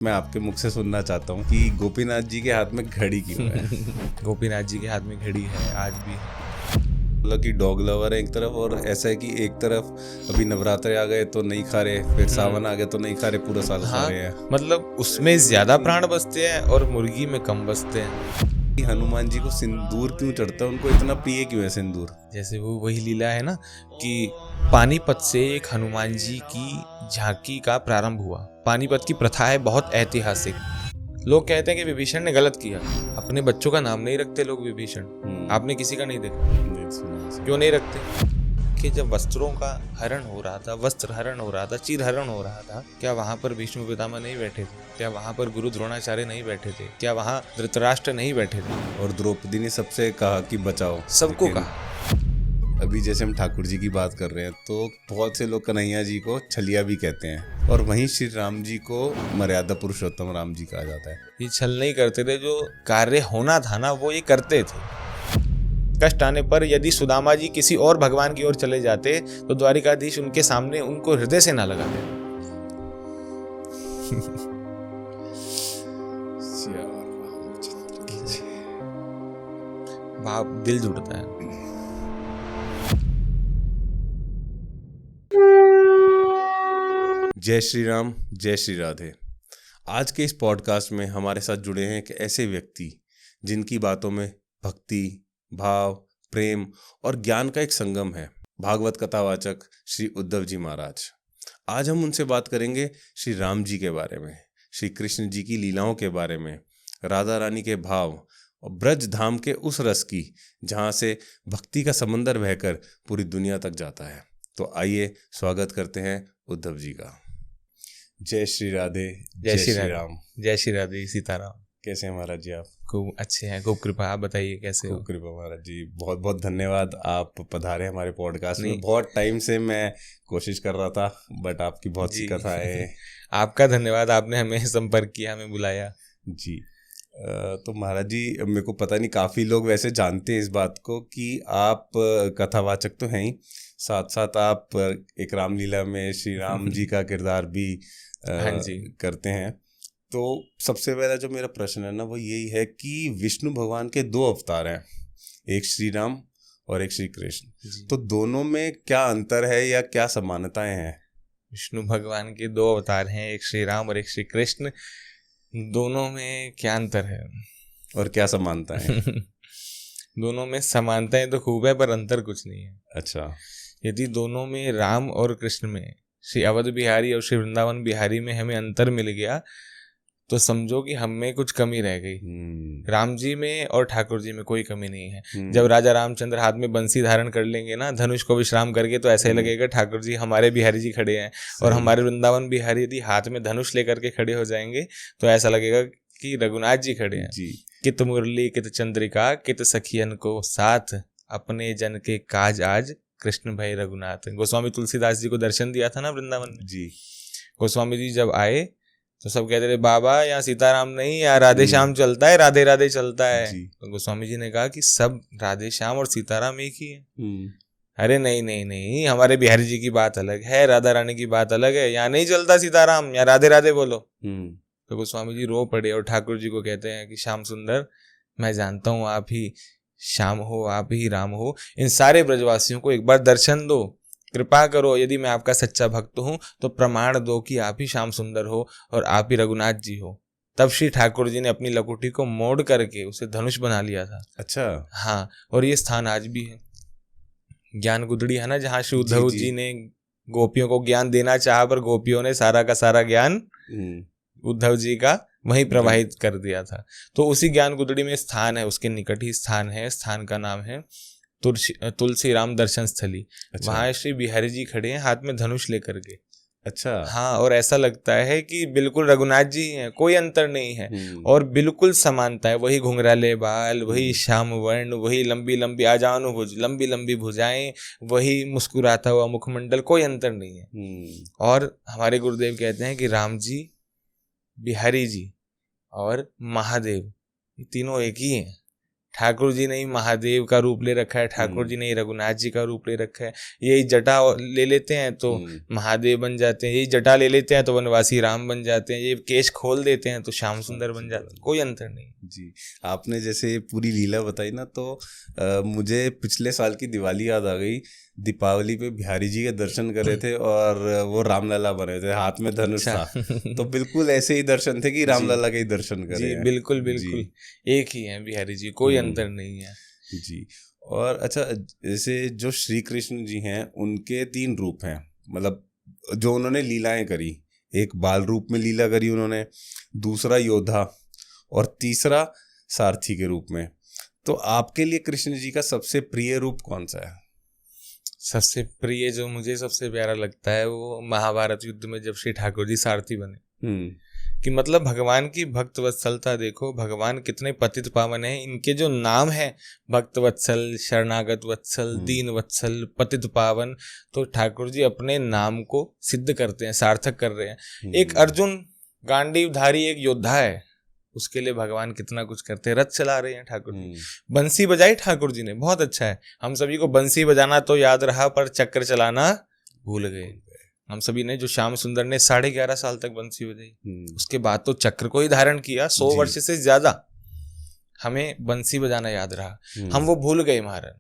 मैं आपके मुख से सुनना चाहता हूँ कि गोपीनाथ जी के हाथ में घड़ी क्यों है? गोपीनाथ जी के हाथ में घड़ी है आज भी। मतलब कि डॉग लवर है एक तरफ, और ऐसा है कि एक तरफ अभी नवरात्रे आ गए तो नहीं खा रहे, फिर सावन आ गए तो नहीं खा रहे, पूरा साल खा रहे हैं। मतलब उसमें ज्यादा प्राण बचते हैं और मुर्गी में कम बचते हैं। हनुमान जी को सिंदूर क्यों चढ़ता है, उनको इतना प्रिय क्यों है सिंदूर? जैसे वो वही लीला है ना कि पानीपत से एक हनुमान जी की झांकी का प्रारंभ हुआ। पानीपत की प्रथा है बहुत ऐतिहासिक। लोग कहते हैं कि विभीषण ने गलत किया, अपने बच्चों का नाम नहीं रखते लोग विभीषण। आपने किसी का नहीं देखा? क्यों नहीं रखते? कि जब वस्त्रों का हरण हो रहा था, वस्त्र हरण हो रहा था, चीर हरण हो रहा था, क्या वहां पर भीष्म पितामह नहीं बैठे थे? क्या वहां पर गुरु द्रोणाचार्य नहीं बैठे थे? क्या वहां धृतराष्ट्र नहीं बैठे थे? और द्रौपदी ने सबसे कहा कि बचाओ, सबको कहा। अभी जैसे हम ठाकुर जी की बात कर रहे हैं तो बहुत से लोग कन्हैया जी को छलिया भी कहते हैं, और वहीं श्री राम जी को मर्यादा पुरुषोत्तम राम जी कहा जाता है। ये छल नहीं करते थे, जो कार्य होना था ना वो ये करते थे। कष्ट आने पर यदि सुदामा जी किसी और भगवान की ओर चले जाते तो द्वारिकाधीश उनके सामने उनको हृदय से ना लगाते। भाव दिल जुड़ता है। जय श्री राम, जय श्री राधे। आज के इस पॉडकास्ट में हमारे साथ जुड़े हैं एक ऐसे व्यक्ति जिनकी बातों में भक्ति, भाव, प्रेम और ज्ञान का एक संगम है। भागवत कथावाचक श्री उद्धव जी महाराज। आज हम उनसे बात करेंगे श्री राम जी के बारे में, श्री कृष्ण जी की लीलाओं के बारे में, राधा रानी के भाव और ब्रज धाम के उस रस की जहाँ से भक्ति का समंदर बहकर पूरी दुनिया तक जाता है। तो आइए स्वागत करते हैं उद्धव जी का। जय श्री राधे, जय श्री राम, जय श्री राधे, सीताराम। कैसे हैं महाराज जी आप? खूब अच्छे हैं, खूब कृपा। आप बताइए कैसे हो? खूब कृपा महाराज जी, बहुत बहुत धन्यवाद आप पधारे हमारे पॉडकास्ट में। बहुत टाइम से मैं कोशिश कर रहा था, बट आपकी बहुत सी कथाएं आपका धन्यवाद, आपने हमें संपर्क किया, हमें बुलाया जी। तो महाराज जी, मेरे को पता नहीं, काफ़ी लोग वैसे जानते हैं इस बात को कि आप कथावाचक तो हैं ही, साथ साथ आप एक रामलीला में श्री राम जी का किरदार भी हाँ जी करते हैं। तो सबसे पहला जो मेरा प्रश्न है ना वो यही है कि विष्णु भगवान के दो अवतार हैं, एक श्री राम और एक श्री कृष्ण। तो दोनों में क्या अंतर है या क्या समानताएं हैं? विष्णु भगवान के दो अवतार हैं, एक श्री राम और एक श्री कृष्ण। दोनों में क्या अंतर है और क्या समानताएं हैं? दोनों में समानताएं तो खूब है, पर अंतर कुछ नहीं है। अच्छा। यदि दोनों में, राम और कृष्ण में, श्री अवध बिहारी और श्री वृंदावन बिहारी में हमें अंतर मिल गया तो समझो कि हम में कुछ कमी रह गई। राम जी में और ठाकुर जी में कोई कमी नहीं है। जब राजा रामचंद्र हाथ में बंसी धारण कर लेंगे ना, धनुष को विश्राम करके, तो ऐसा ही लगेगा ठाकुर जी हमारे बिहारी जी खड़े हैं। और हमारे वृंदावन बिहारी यदि हाथ में धनुष लेकर के खड़े हो जाएंगे तो ऐसा लगेगा कि रघुनाथ जी खड़े हैं जी। कित मुरली कित चंद्रिका कित सखियन को साथ, अपने जन के काज आज कृष्ण भय रघुनाथ। गोस्वामी तुलसीदास जी को दर्शन दिया था ना वृंदावन में जी। गोस्वामी जी जब आए तो सब कहते थे बाबा यहाँ सीताराम नहीं, यहाँ राधे श्याम चलता है, राधे राधे चलता है। तो गोस्वामी जी ने कहा कि सब राधे श्याम और सीताराम एक ही है। अरे नहीं नहीं नहीं, हमारे बिहारी जी की बात अलग है, राधा रानी की बात अलग है, यहाँ नहीं चलता सीताराम, यहाँ राधे राधे बोलो। तो गोस्वामी जी रो पड़े और ठाकुर जी को कहते हैं कि श्याम सुंदर, मैं जानता हूँ आप ही श्याम हो, आप ही राम हो, इन सारे ब्रजवासियों को एक बार दर्शन दो, कृपा करो। यदि मैं आपका सच्चा भक्त हूँ तो प्रमाण दो कि आप ही श्याम सुंदर हो और आप ही रघुनाथ जी हो। तब श्री ठाकुर जी ने अपनी लकुटी को मोड़ करके उसे धनुष बना लिया था। अच्छा। हाँ, और ये स्थान आज भी है। ज्ञान गुदड़ी है ना, जहाँ श्री उद्धव जी ने गोपियों को ज्ञान देना चाहा, पर गोपियों ने सारा का सारा ज्ञान उद्धव जी का वहीं प्रवाहित कर दिया था। तो उसी ज्ञान गुदड़ी में स्थान है, उसके निकट ही स्थान है। स्थान का नाम है तुलसी राम दर्शन स्थली। अच्छा। वहां श्री बिहारी जी खड़े हैं हाथ में धनुष लेकर के। अच्छा। हाँ, और ऐसा लगता है कि बिल्कुल रघुनाथ जी हैं, कोई अंतर नहीं है और बिल्कुल समानता है। वही घुंघराले बाल, वही श्याम वर्ण, वही लंबी लंबी आजानुभुज, लंबी लंबी भुजाएं, वही मुस्कुराता हुआ मुखमंडल, कोई अंतर नहीं है। और हमारे गुरुदेव कहते हैं कि राम जी, बिहारी जी और महादेव, ये तीनों एक ही हैं। ठाकुर जी ने ही महादेव का रूप ले रखा है, ठाकुर जी ने ही रघुनाथ जी का रूप ले रखा है। यही जटा ले लेते हैं तो महादेव बन जाते हैं, यही जटा ले लेते हैं तो वनवासी राम बन जाते हैं, ये केश खोल देते हैं तो श्याम सुंदर बन जाते हैं, कोई अंतर नहीं। जी, आपने जैसे पूरी लीला बताई ना, तो मुझे पिछले साल की दिवाली याद आ गई। दीपावली पे बिहारी जी के दर्शन करे थे और वो रामलला बने थे, हाथ में धनुष था। तो बिल्कुल ऐसे ही दर्शन थे कि रामलला के ही दर्शन करे जी, हैं। बिल्कुल बिल्कुल एक ही है बिहारी जी, कोई अंतर नहीं है जी। और अच्छा, जैसे जो श्री कृष्ण जी हैं उनके 3 रूप हैं, मतलब जो उन्होंने लीलाएं करी। एक बाल रूप में लीला करी उन्होंने, दूसरा योद्धा, और तीसरा सारथी के रूप में। तो आपके लिए कृष्ण जी का सबसे प्रिय रूप कौन सा है? सबसे प्रिय जो मुझे सबसे प्यारा लगता है वो महाभारत युद्ध में जब श्री ठाकुर जी सारथी बने। कि मतलब भगवान की भक्त वत्सलता देखो, भगवान कितने पतित पावन हैं। इनके जो नाम है भक्त वत्सल, शरणागत वत्सल, दीन वत्सल, पतित पावन, तो ठाकुर जी अपने नाम को सिद्ध करते हैं, सार्थक कर रहे हैं। एक अर्जुन गांडीवधारी एक योद्धा है, उसके लिए भगवान कितना कुछ करते हैं। रथ चला रहे हैं ठाकुर जी, बंसी बजाई ठाकुर जी ने, बहुत अच्छा है। हम सभी को बंसी बजाना तो याद रहा पर चक्र चलाना भूल गए। हम सभी ने, जो श्याम सुंदर ने 11.5 साल तक बंसी बजाई, उसके बाद तो चक्र को ही धारण किया 100 वर्ष से ज्यादा, हमें बंसी बजाना याद रहा, हम वो भूल गए महाराज।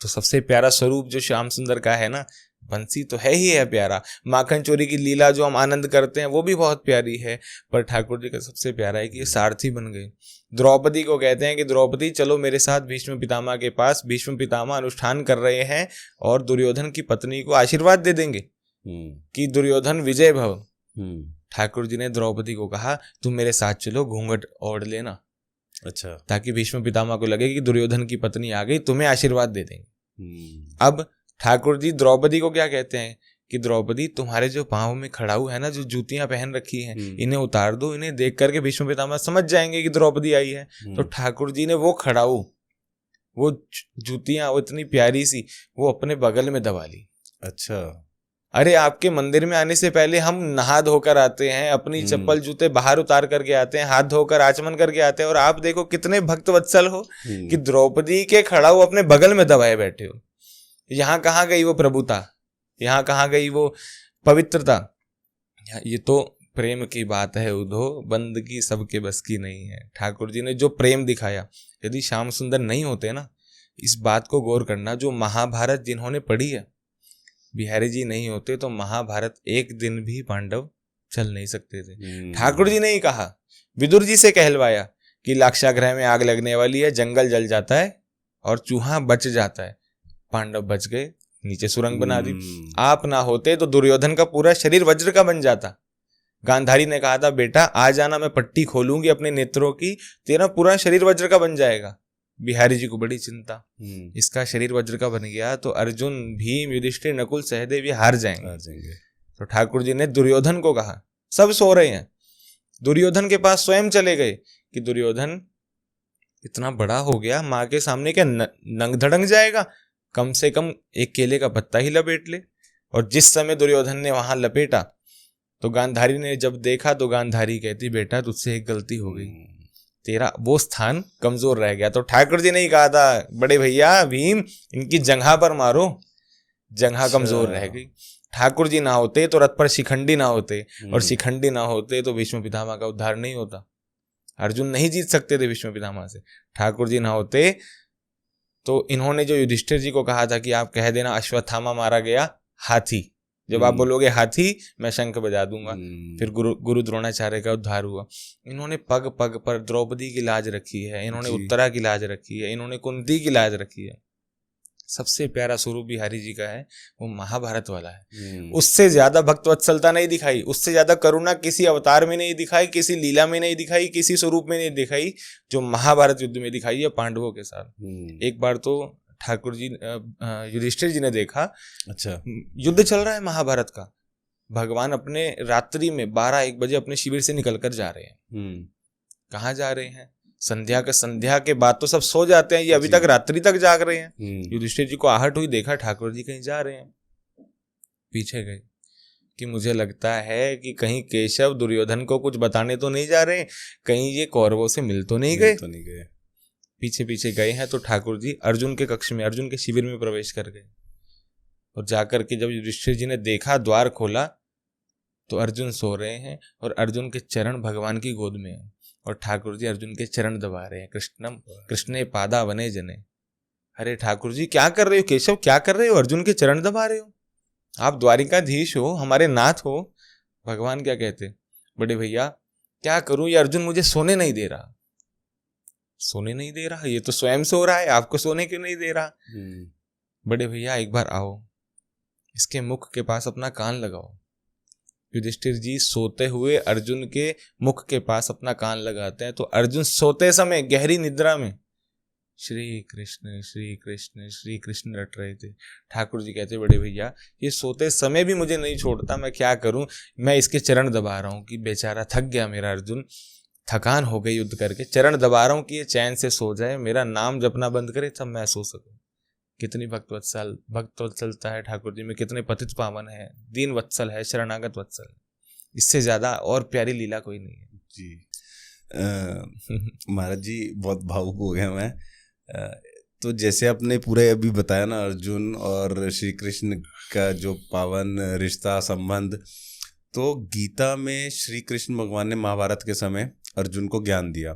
तो सबसे प्यारा स्वरूप जो श्याम सुंदर का है ना, बंसी तो है ही है प्यारा। माखन चोरी की लीला जो हम आनंद करते हैं वो भी बहुत प्यारी है, पर ठाकुर जी का सबसे प्यारा है कि ये सारथी बन गए। द्रौपदी को कहते हैं कि द्रौपदी चलो मेरे साथ भीष्म पितामह के पास, भीष्म पितामह अनुष्ठान कर रहे हैं और दुर्योधन की पत्नी को आशीर्वाद दे देंगे कि दुर्योधन विजय भव। ठाकुर जी ने द्रौपदी को कहा तुम मेरे साथ चलो, घूंघट ओढ़ लेना, अच्छा, ताकि भीष्म पितामह को लगे कि दुर्योधन की पत्नी आ गई, तुम्हें आशीर्वाद दे देंगे। अब ठाकुर जी द्रौपदी को क्या कहते हैं कि द्रौपदी तुम्हारे जो पाँव में खड़ाऊ है ना, जो जूतियां पहन रखी हैं, इन्हें उतार दो, इन्हें देख करके भीष्म पितामह समझ जाएंगे कि द्रौपदी आई है। तो ठाकुर जी ने वो खड़ाऊ, वो जूतियां, वो इतनी प्यारी सी, वो अपने बगल में दबा ली। अच्छा, अरे आपके मंदिर में आने से पहले हम नहा धोकर आते हैं, अपनी चप्पल जूते बाहर उतार करके आते हैं, हाथ धोकर आचमन करके आते हैं, और आप देखो कितने भक्त वत्सल हो कि द्रौपदी के खड़ाऊ अपने बगल में दबाए बैठे हो। यहाँ कहाँ गई वो प्रभुता, यहाँ कहाँ गई वो पवित्रता? ये तो प्रेम की बात है उधो, बंदगी सबके बस की नहीं है। ठाकुर जी ने जो प्रेम दिखाया, यदि श्याम सुंदर नहीं होते ना, इस बात को गौर करना, जो महाभारत जिन्होंने पढ़ी है, बिहारी जी नहीं होते तो महाभारत एक दिन भी पांडव चल नहीं सकते थे। ठाकुर जी ने ही कहा, विदुर जी से कहलवाया कि लाक्षागृह में आग लगने वाली है, जंगल जल जाता है और चूहा बच जाता है। पांडव बच गए, नीचे सुरंग बना दी। आप ना होते तो दुर्योधन का पूरा शरीर वज्र का बन जाता। गांधारी ने कहा था बेटा आ जाना, मैं पट्टी खोलूंगी अपने नेत्रों की, तेरा पूरा शरीर वज्र का बन जाएगा। बिहारी जी को बड़ी चिंता, इसका शरीर वज्र का बन गया तो अर्जुन, भीम, युधिष्ठिर, नकुल, सहदेव ये हार जाएंगे। तो ठाकुर जी ने दुर्योधन को कहा, सब सो रहे हैं, दुर्योधन के पास स्वयं चले गए कि दुर्योधन इतना बड़ा हो गया, माँ के सामने क्या नंग धड़ंग जाएगा, कम से कम एक केले का पत्ता ही लपेट ले। और जिस समय दुर्योधन ने वहां लपेटा तो गांधारी ने जब देखा तो गांधारी कहती बेटा तुझसे एक गलती हो गई, तेरा वो स्थान कमजोर रह गया। तो ठाकुर जी ने ही कहा था बड़े भैया भीम, इनकी जंघा पर मारो, जंघा कमजोर रह गई। ठाकुर जी ना होते तो रथ पर शिखंडी ना होते, और शिखंडी ना होते तो भीष्म पितामह का उद्धार नहीं होता, अर्जुन नहीं जीत सकते थे भीष्म पितामह से। ठाकुर जी ना होते तो इन्होंने जो युधिष्ठिर जी को कहा था कि आप कह देना अश्वत्थामा मारा गया हाथी, जब आप बोलोगे हाथी मैं शंख बजा दूंगा। फिर गुरु द्रोणाचार्य का उद्धार हुआ। इन्होंने पग पग पर द्रौपदी की लाज रखी है, इन्होंने उत्तरा की लाज रखी है, इन्होंने कुंती की लाज रखी है। सबसे प्यारा स्वरूप बिहारी जी का है वो महाभारत वाला है। उससे ज्यादा भक्तवत्सलता नहीं दिखाई, उससे ज्यादा करुणा किसी अवतार में नहीं दिखाई, किसी लीला में नहीं दिखाई, किसी स्वरूप में नहीं दिखाई जो महाभारत युद्ध में दिखाई है पांडवों के साथ। एक बार तो ठाकुर जी, युधिष्ठिर जी ने देखा, अच्छा युद्ध चल रहा है महाभारत का, भगवान अपने रात्रि में 12-1 बजे अपने शिविर से निकल कर जा रहे हैं। कहाँ जा रहे हैं? संध्या के बाद तो सब सो जाते हैं, ये अभी तक रात्रि तक जाग रहे हैं। युधिष्ठिर जी को आहट हुई, देखा ठाकुर जी कहीं जा रहे हैं, पीछे गए कि मुझे लगता है कि कहीं केशव दुर्योधन को कुछ बताने तो नहीं जा रहे, कहीं ये कौरवों से मिल तो नहीं गए। पीछे पीछे गए हैं तो ठाकुर जी अर्जुन के कक्ष में, अर्जुन के शिविर में प्रवेश कर गए। और जाकर के जब युधिष्ठिर जी ने देखा, द्वार खोला, तो अर्जुन सो रहे हैं और अर्जुन के चरण भगवान की गोद में हैं और ठाकुर जी अर्जुन के चरण दबा रहे हैं। कृष्णम कृष्णे पादा वने जने। अरे ठाकुर जी क्या कर रहे हो केशव, क्या कर रहे हो, अर्जुन के चरण दबा रहे हो, आप द्वारिकाधीश हो, हमारे नाथ हो। भगवान क्या कहते, बड़े भैया क्या करूं, ये अर्जुन मुझे सोने नहीं दे रहा। सोने नहीं दे रहा, ये तो स्वयं सो रहा है, आपको सोने क्यों नहीं दे रहा। बड़े भैया एक बार आओ, इसके मुख के पास अपना कान लगाओ। युधिष्ठिर जी सोते हुए अर्जुन के मुख के पास अपना कान लगाते हैं, तो अर्जुन सोते समय गहरी निद्रा में श्री कृष्ण श्री कृष्ण श्री कृष्ण रट रहे थे। ठाकुर जी कहते, बड़े भैया ये सोते समय भी मुझे नहीं छोड़ता, मैं क्या करूं, मैं इसके चरण दबा रहा हूं कि बेचारा थक गया मेरा अर्जुन, थकान हो गई युद्ध करके, चरण दबा रहा हूं कि ये चैन से सो जाए, मेरा नाम जपना बंद करे तब मैं सो सकूं। कितनी भक्त वत्सलता है ठाकुर जी में, कितने पतित पावन है, दीन वत्सल है, शरणागत वत्सल। इससे ज्यादा और प्यारी लीला कोई नहीं है जी। महाराज जी बहुत भावुक हो गया मैं। तो जैसे आपने पूरे अभी बताया ना अर्जुन और श्री कृष्ण का जो पावन रिश्ता संबंध, तो गीता में श्री कृष्ण भगवान ने महाभारत के समय अर्जुन को ज्ञान दिया।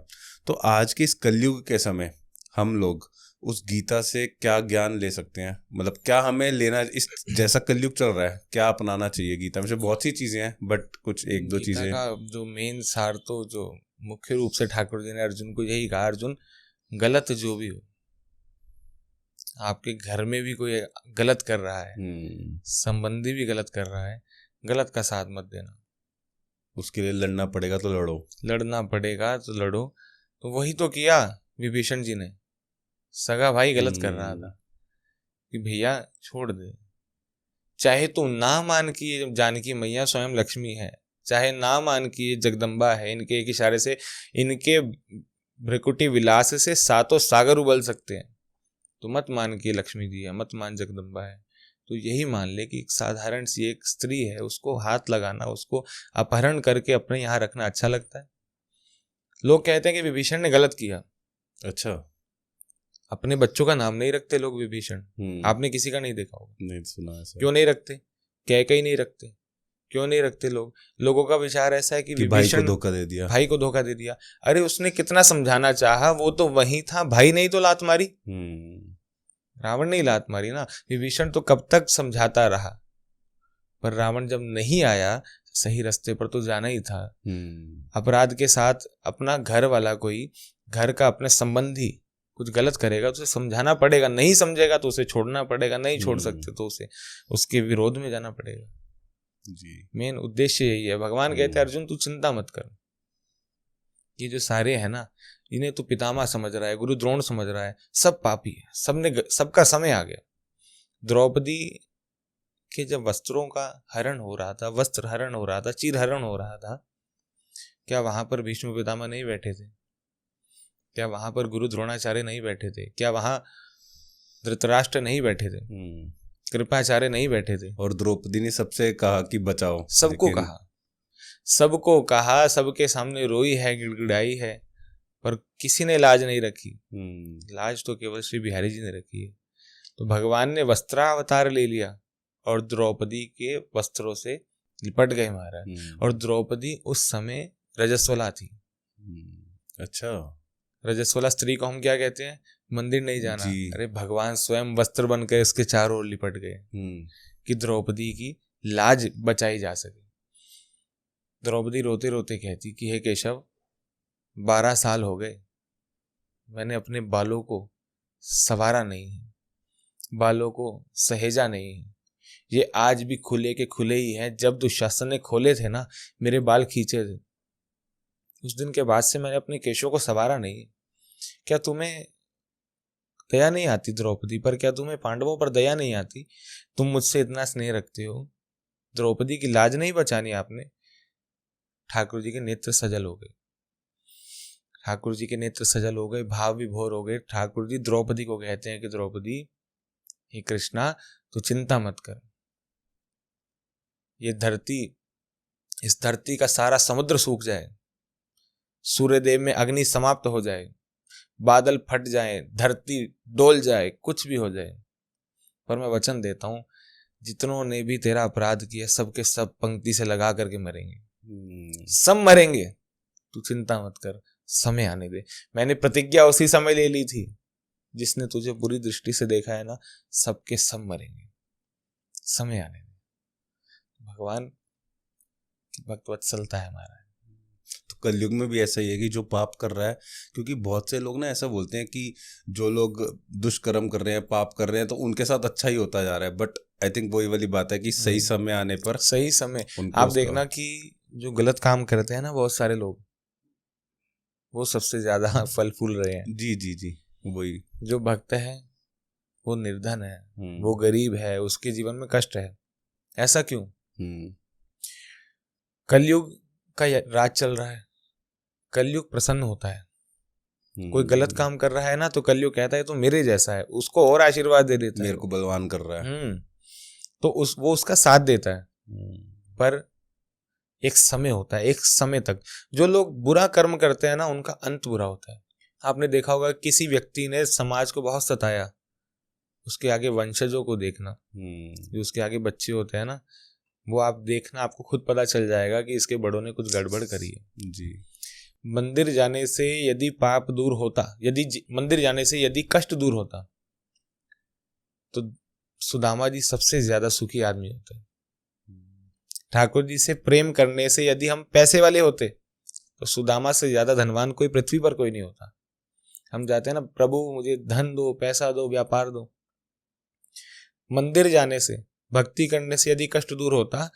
तो आज के इस कलयुग के समय हम लोग उस गीता से क्या ज्ञान ले सकते हैं, मतलब क्या हमें लेना, इस जैसा कलयुग चल रहा है क्या अपनाना चाहिए। गीता में से बहुत सी चीजें हैं बट कुछ एक दो चीजें का जो मेन सार, तो जो मुख्य रूप से ठाकुर जी ने अर्जुन को यही कहा, अर्जुन गलत जो भी हो, आपके घर में भी कोई गलत कर रहा है, संबंधी भी गलत कर रहा है, गलत का साथ मत देना, उसके लिए लड़ना पड़ेगा तो लड़ो, लड़ना पड़ेगा तो लड़ो। तो वही तो किया विभीषण जी ने, सगा भाई गलत कर रहा था कि भैया छोड़ दे, चाहे तू ना मान कि जानकी मैया स्वयं लक्ष्मी है, चाहे ना मान कि ये जगदम्बा है, इनके एक इशारे से, इनके भ्रिकुटी विलास से सातों सागर उबल सकते हैं, तो मत मान कि लक्ष्मी जी है, मत मान जगदम्बा है, तो यही मान ले कि एक साधारण सी एक स्त्री है, उसको हाथ लगाना, उसको अपहरण करके अपने यहाँ रखना अच्छा लगता है। लोग कहते हैं कि विभीषण ने गलत किया। अच्छा, अपने बच्चों का नाम नहीं रखते लोग विभीषण, आपने किसी का नहीं देखा होगा, नहीं सुना ऐसा। क्यों नहीं रखते, कैकेयी नहीं रखते, क्यों नहीं रखते लोग, लोगों का विचार ऐसा है कि भाई को धोखा दे दिया, भाई को धोखा दे दिया। अरे उसने कितना समझाना चाहा, वो तो वही था, भाई नहीं तो लात मारी, रावण नहीं लात मारी ना, विभीषण तो कब तक समझाता रहा, पर रावण जब नहीं आया सही रास्ते पर तो जाना ही था। अपराध के साथ अपना घर वाला, कोई घर का अपने संबंधी कुछ गलत करेगा तो उसे समझाना पड़ेगा, नहीं समझेगा तो उसे छोड़ना पड़ेगा, नहीं छोड़ सकते तो उसे उसके विरोध में जाना पड़ेगा जी। मेन उद्देश्य यही है। भगवान कहते हैं अर्जुन तू चिंता मत कर, ये जो सारे हैं ना, इन्हें तू पितामह समझ रहा है, गुरु द्रोण समझ रहा है, सब पापी है, सबका समय आ गया। द्रौपदी के जब वस्त्रों का हरण हो रहा था, वस्त्र हरण हो रहा था, चीर हरण हो रहा था, क्या वहां पर भीष्म पितामह नहीं बैठे थे, क्या वहां पर गुरु द्रोणाचार्य नहीं बैठे थे, क्या वहां धृतराष्ट्र नहीं बैठे थे, कृपाचार्य नहीं बैठे थे। और द्रौपदी ने सबसे कहा कि बचाओ, सबको कहा, सबको कहा, सबके सामने रोई है, गिड़गिड़ाई है, पर किसी ने लाज नहीं रखी। लाज तो केवल श्री बिहारी जी ने रखी है। तो भगवान ने वस्त्रावतार ले लिया और द्रौपदी के वस्त्रों से लिपट गए महाराज। और द्रौपदी उस समय रजस्वला थी। अच्छा, रजस्वला स्त्री को हम क्या कहते हैं, मंदिर नहीं जाना। अरे भगवान स्वयं वस्त्र बनकर इसके चारों ओर लिपट गए कि द्रौपदी की लाज बचाई जा सके। द्रौपदी रोते रोते कहती कि हे केशव, 12 साल हो गए, मैंने अपने बालों को संवारा नहीं है, बालों को सहेजा नहीं है, ये आज भी खुले के खुले ही हैं। जब दुशासन ने खोले थे ना, मेरे बाल खींचे थे, उस दिन के बाद से मैंने अपने केशों को संवारा नहीं। क्या तुम्हें दया नहीं आती द्रौपदी पर, क्या तुम्हें पांडवों पर दया नहीं आती? तुम मुझसे इतना स्नेह रखते हो, द्रौपदी की लाज नहीं बचानी आपने? ठाकुर जी के नेत्र सजल हो गए, ठाकुर जी के नेत्र सजल हो गए, भाव विभोर हो गए। ठाकुर जी द्रौपदी को कहते हैं कि द्रौपदी, हे कृष्णा तू चिंता मत कर, ये धरती, इस धरती का सारा समुद्र सूख जाए, सूर्यदेव में अग्नि समाप्त हो जाए, बादल फट जाए, धरती डोल जाए, कुछ भी हो जाए, पर मैं वचन देता हूँ जितनों ने भी तेरा अपराध किया सबके सब पंक्ति से लगा करके मरेंगे, सब मरेंगे। तू चिंता मत कर, समय आने दे। मैंने प्रतिज्ञा उसी समय ले ली थी, जिसने तुझे बुरी दृष्टि से देखा है ना, सबके सब मरेंगे, समय आने दे। भगवान की भक्त वत्सलता है हमारा। तो कलयुग में भी ऐसा ही है कि जो पाप कर रहा है, क्योंकि बहुत से लोग ना ऐसा बोलते हैं कि जो लोग दुष्कर्म कर रहे हैं, पाप कर रहे हैं, तो उनके साथ अच्छा ही होता जा रहा है, बट आई थिंक वही वाली बात है कि सही समय आने पर, सही समय आप देखना कि जो गलत काम करते हैं ना बहुत सारे लोग, वो सबसे ज्यादा फल फूल रहे हैं। जी जी जी, वही। जो भक्त है वो निर्धन है, वो गरीब है, उसके जीवन में कष्ट है। ऐसा क्यों? कलयुग का राज चल रहा है, कलयुग प्रसन्न होता है। कोई गलत काम कर रहा है ना, तो कलयुग कहता है तो मेरे जैसा है, उसको और आशीर्वाद दे देता है, मेरे को बलवान कर रहा है, तो वो उसका साथ देता है। पर एक समय होता है, एक समय तक जो लोग बुरा कर्म करते हैं ना, उनका अंत बुरा होता है। आपने देखा होगा किसी व्यक्ति ने समाज को बहुत सताया, उसके आगे वंशजों को देखना, जो उसके आगे बच्चे होते हैं ना, वो आप देखना, आपको खुद पता चल जाएगा कि इसके बड़ों ने कुछ गड़बड़ करी है। जी। मंदिर जाने से यदि पाप दूर होता, मंदिर जाने से यदि कष्ट दूर होता, तो सुदामा जी सबसे ज्यादा सुखी आदमी होते हैं। ठाकुर जी से प्रेम करने से यदि हम पैसे वाले होते, तो सुदामा से ज्यादा धनवान कोई पृथ्वी पर कोई नहीं होता। हम जाते हैं ना, प्रभु मुझे धन दो, पैसा दो, व्यापार दो। मंदिर जाने से, भक्ति करने से यदि कष्ट दूर होता,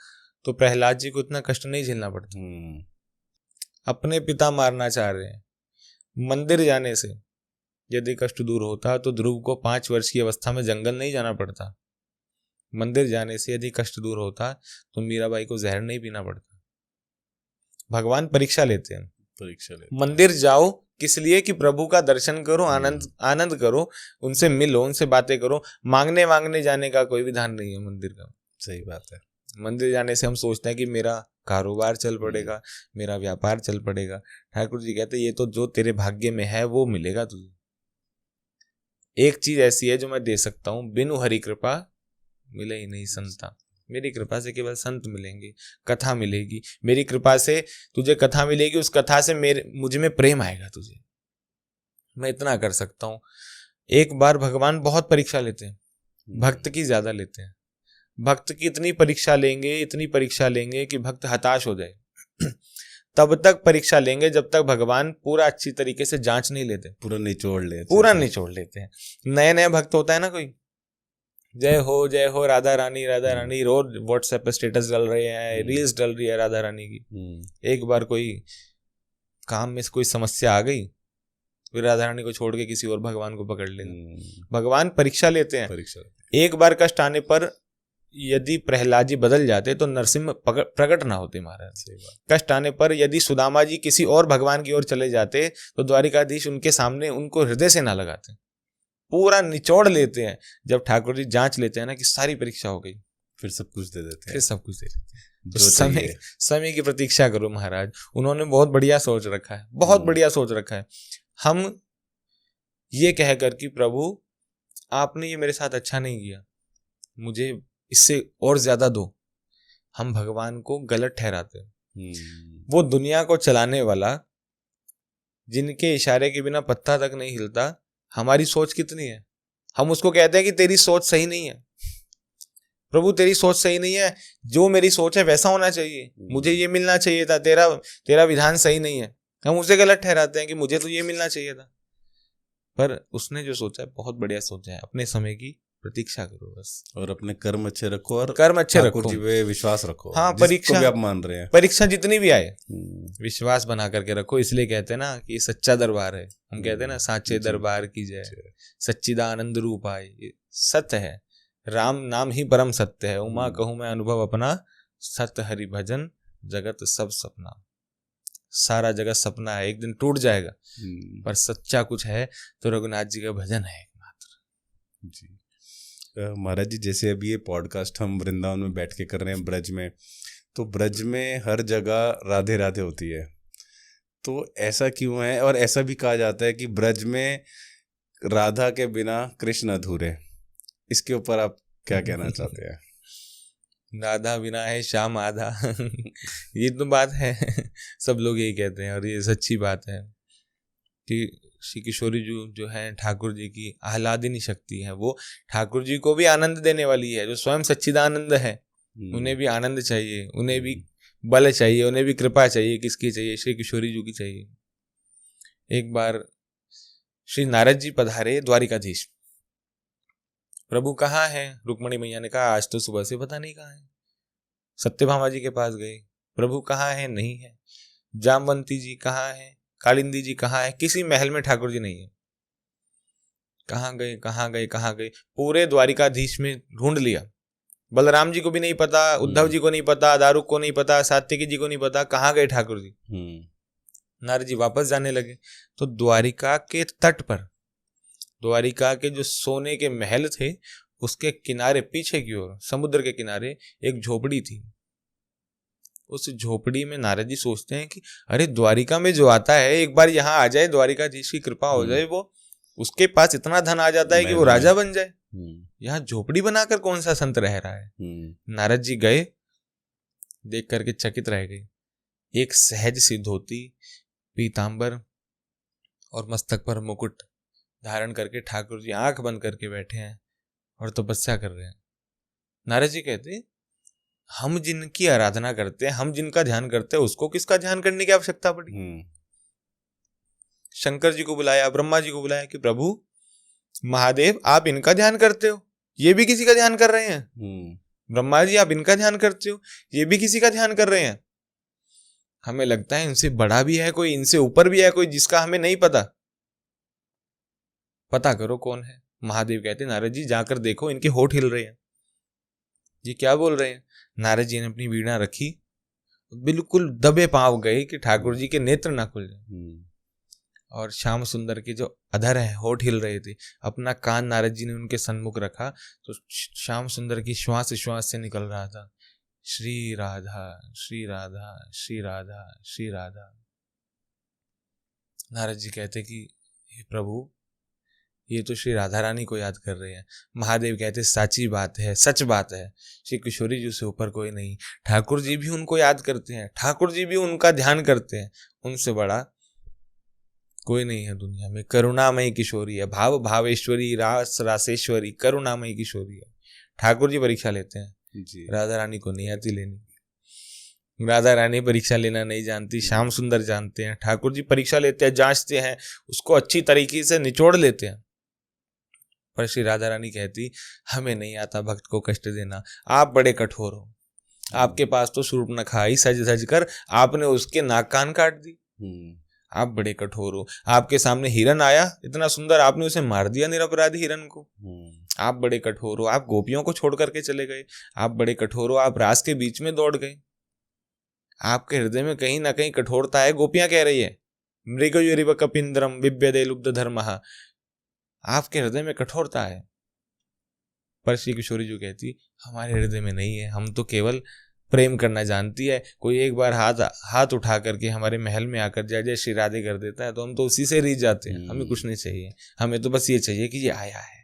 तो प्रहलाद जी को इतना कष्ट नहीं झेलना पड़ता। अपने पिता मारना चाह रहे हैं, मंदिर जाने से यदि कष्ट दूर होता, तो ध्रुव को 5 वर्ष की अवस्था में जंगल नहीं जाना पड़ता। मंदिर जाने से यदि कष्ट दूर होता, तो मीराबाई को जहर नहीं पीना पड़ता। भगवान परीक्षा लेते हैं, मंदिर जाओ किस लिए? कि प्रभु का दर्शन करो, आनंद करो, उनसे मिलो, उनसे बातें करो। मांगने जाने का कोई विधान नहीं है मंदिर का। सही बात है। मंदिर जाने से हम सोचते हैं कि मेरा कारोबार चल पड़ेगा, मेरा व्यापार चल पड़ेगा। ठाकुर जी कहते हैं ये तो जो तेरे भाग्य में है वो मिलेगा तुझे। एक चीज ऐसी है जो मैं दे सकता हूँ, बिनु हरि कृपा मिले ही नहीं संता। मेरी कृपा से केवल संत मिलेंगे, कथा मिलेगी, मेरी कृपा से तुझे कथा मिलेगी, उस कथा से मुझ में प्रेम आएगा तुझे। मैं इतना कर सकता हूँ। एक बार भगवान बहुत परीक्षा लेते हैं, भक्त की ज्यादा लेते हैं। भक्त की इतनी परीक्षा लेंगे कि भक्त हताश हो जाए। तब तक परीक्षा लेंगे जब तक भगवान पूरा अच्छी तरीके से जांच नहीं लेते, पूरा निचोड़ लेते हैं। नए भक्त होता है ना कोई, जय हो राधा रानी रोज व्हाट्सएप पे स्टेटस डल रहे हैं, रील्स डल रही है राधा रानी की। एक बार कोई काम में कोई समस्या आ गई, फिर राधा रानी को छोड़ के किसी और भगवान को पकड़ लेना। भगवान परीक्षा लेते हैं। एक बार कष्ट आने पर यदि प्रहलाद जी बदल जाते तो नरसिंह प्रकट ना होते महाराज। कष्ट आने पर यदि सुदामा जी किसी और भगवान की ओर चले जाते, तो द्वारिकाधीश उनके सामने उनको हृदय से ना लगाते। पूरा निचोड़ लेते हैं। जब ठाकुर जी जांच लेते हैं ना कि सारी परीक्षा हो गई, फिर सब कुछ दे देते हैं। तो समय की प्रतीक्षा करो महाराज। उन्होंने बहुत बढ़िया सोच रखा है, हम ये कहकर कि प्रभु आपने ये मेरे साथ अच्छा नहीं किया, मुझे इससे और ज्यादा दो, हम भगवान को गलत ठहराते हैं। वो दुनिया को चलाने वाला, जिनके इशारे के बिना पत्ता तक नहीं हिलता, हमारी सोच कितनी है? हम उसको कहते हैं कि तेरी सोच सही नहीं है प्रभु, तेरी सोच सही नहीं है, जो मेरी सोच है वैसा होना चाहिए, मुझे ये मिलना चाहिए था, तेरा विधान सही नहीं है। हम उसे गलत ठहराते हैं कि मुझे तो ये मिलना चाहिए था। पर उसने जो सोचा है बहुत बढ़िया सोचा है। अपने समय की प्रतीक्षा करो बस, और अपने कर्म अच्छे रखो, और ठाकुर जी पे विश्वास रखो। हाँ, परीक्षा भी आप मान रहे हैं, परीक्षा जितनी भी आए विश्वास बना करके रखो। इसलिए कहते हैं ना कि सच्चा दरबार है। हम कहते हैं ना साचे दरबार की जय, सच्चिदानंद रूप आए। सत्य है, राम नाम ही परम सत्य है। उमा कहूँ मैं अनुभव अपना, सत्य हरि भजन जगत सब सपना। सारा जगत सपना है, एक दिन टूट जाएगा, पर सच्चा कुछ है तो रघुनाथ जी का भजन है एकमात्र। जी महाराज जी, जैसे अभी ये पॉडकास्ट हम वृंदावन में बैठ के कर रहे हैं ब्रज में, तो ब्रज में हर जगह राधे राधे होती है। तो ऐसा क्यों है? और ऐसा भी कहा जाता है कि ब्रज में राधा के बिना कृष्ण अधूरे। इसके ऊपर आप क्या कहना चाहते हैं? राधा बिना है श्याम आधा। ये तो बात है, सब लोग यही कहते हैं और ये सच्ची बात है कि श्री किशोरी जी जो है ठाकुर जी की आह्लादिनी शक्ति है। वो ठाकुर जी को भी आनंद देने वाली है, जो स्वयं सच्चिदानंद है। उन्हें भी आनंद चाहिए, उन्हें भी बल चाहिए, उन्हें भी कृपा चाहिए। किसकी चाहिए? श्री किशोरी जी की चाहिए। एक बार श्री नारद जी पधारे द्वारिकाधीश। प्रभु कहाँ है? रुक्मणी मैया ने कहा आज तो सुबह से पता नहीं कहाँ है। सत्यभामा जी के पास गए, प्रभु कहाँ है? नहीं है। जामवंती जी कहाँ है? कालिंदी जी कहाँ है? किसी महल में ठाकुर जी नहीं है। कहाँ गए, कहाँ गए, कहाँ गए? पूरे द्वारिकाधीश में ढूंढ लिया। बलराम जी को भी नहीं पता, उद्धव जी को नहीं पता, दारुक को नहीं पता, सात्विकी जी को नहीं पता, कहाँ गए ठाकुर जी। नारद जी वापस जाने लगे तो द्वारिका के तट पर, द्वारिका के जो सोने के महल थे उसके किनारे पीछे की ओर समुद्र के किनारे एक झोपड़ी थी। उस झोपड़ी में नारद जी सोचते हैं कि अरे द्वारिका में जो आता है एक बार यहाँ आ जाए, द्वारिकाधीश की कृपा हो जाए, वो उसके पास इतना धन आ जाता है कि वो राजा बन जाए। यहाँ झोपड़ी बनाकर कौन सा संत रह रहा है। नारद जी गए, देख करके चकित रह गए। एक सहज सी धोती, पीतांबर और मस्तक पर मुकुट धारण करके ठाकुर जी आंख बंद करके बैठे हैं और तपस्या कर रहे हैं। नारद जी कहते हम जिनकी आराधना करते हैं, हम जिनका ध्यान करते हैं, उसको किसका ध्यान करने की आवश्यकता पड़ी। शंकर जी को बुलाया, ब्रह्मा जी को बुलाया कि प्रभु महादेव आप इनका ध्यान करते हो, ये भी किसी का ध्यान कर रहे हैं। ब्रह्मा जी आप इनका ध्यान करते हो, ये भी किसी का ध्यान कर रहे हैं। हमें लगता है इनसे बड़ा भी है कोई, इनसे ऊपर भी है कोई जिसका हमें नहीं पता। पता करो कौन है। महादेव कहते नारद जी जाकर देखो, इनके होठ हिल रहे हैं। ये क्या बोल रहे हैं? नारद जी ने अपनी वीणा रखी, बिल्कुल दबे पांव गए कि ठाकुर जी के नेत्र ना खुल जाए। और श्याम सुंदर के जो अधर है, होठ हिल रहे थे, अपना कान नारद जी ने उनके सन्मुख रखा तो श्याम सुंदर की श्वास श्वास से निकल रहा था श्री राधा श्री राधा श्री राधा श्री राधा। नारद जी कहते कि हे प्रभु ये तो श्री राधा रानी को याद कर रहे हैं। महादेव कहते साची बात है, सच बात है, श्री किशोरी जी से ऊपर कोई नहीं। ठाकुर जी भी उनको याद करते हैं, ठाकुर जी भी उनका ध्यान करते हैं, उनसे बड़ा कोई नहीं है दुनिया में। करुणामयी किशोरी है, भाव भावेश्वरी, रास रासेश्वरी, करुणामयी किशोरी है। ठाकुर जी परीक्षा लेते हैं जी। राधा रानी को नहीं आती लेनी, राधा रानी परीक्षा लेना नहीं जानती, श्याम सुंदर जानते हैं। ठाकुर जी परीक्षा लेते हैं, जांचते हैं, उसको अच्छी तरीके से निचोड़ लेते हैं। पर श्री राधा रानी कहती हमें नहीं आता भक्त को कष्ट देना, आप बड़े कठोर हो। आपके पास तो शूर्पणखा आई सज धज कर, आपने उसके नाक कान काट दी। आप बड़े कठोर हो। आपके सामने हिरन आया इतना सुंदर, आपने उसे मार दिया निरपराधी हिरन को। आप बड़े कठोर हो। आप गोपियों को छोड़ करके चले गए। आप बड़े कठोर हो। आप रास के बीच में दौड़ गए। आपके हृदय में कहीं ना कहीं कठोरता है। गोपियां कह रही है मृगयुरिव कपिंद्रम विव्यदे लुब्ध धर्मः, आपके हृदय में कठोरता है। पर श्री किशोरी जी कहती हमारे हृदय में नहीं है, हम तो केवल प्रेम करना जानती है। कोई एक बार हाथ उठा करके हमारे महल में आकर जय जय श्री राधे कर देता है तो हम तो उसी से रीझ जाते हैं। हमें कुछ नहीं चाहिए, हमें तो बस ये चाहिए कि ये आया है।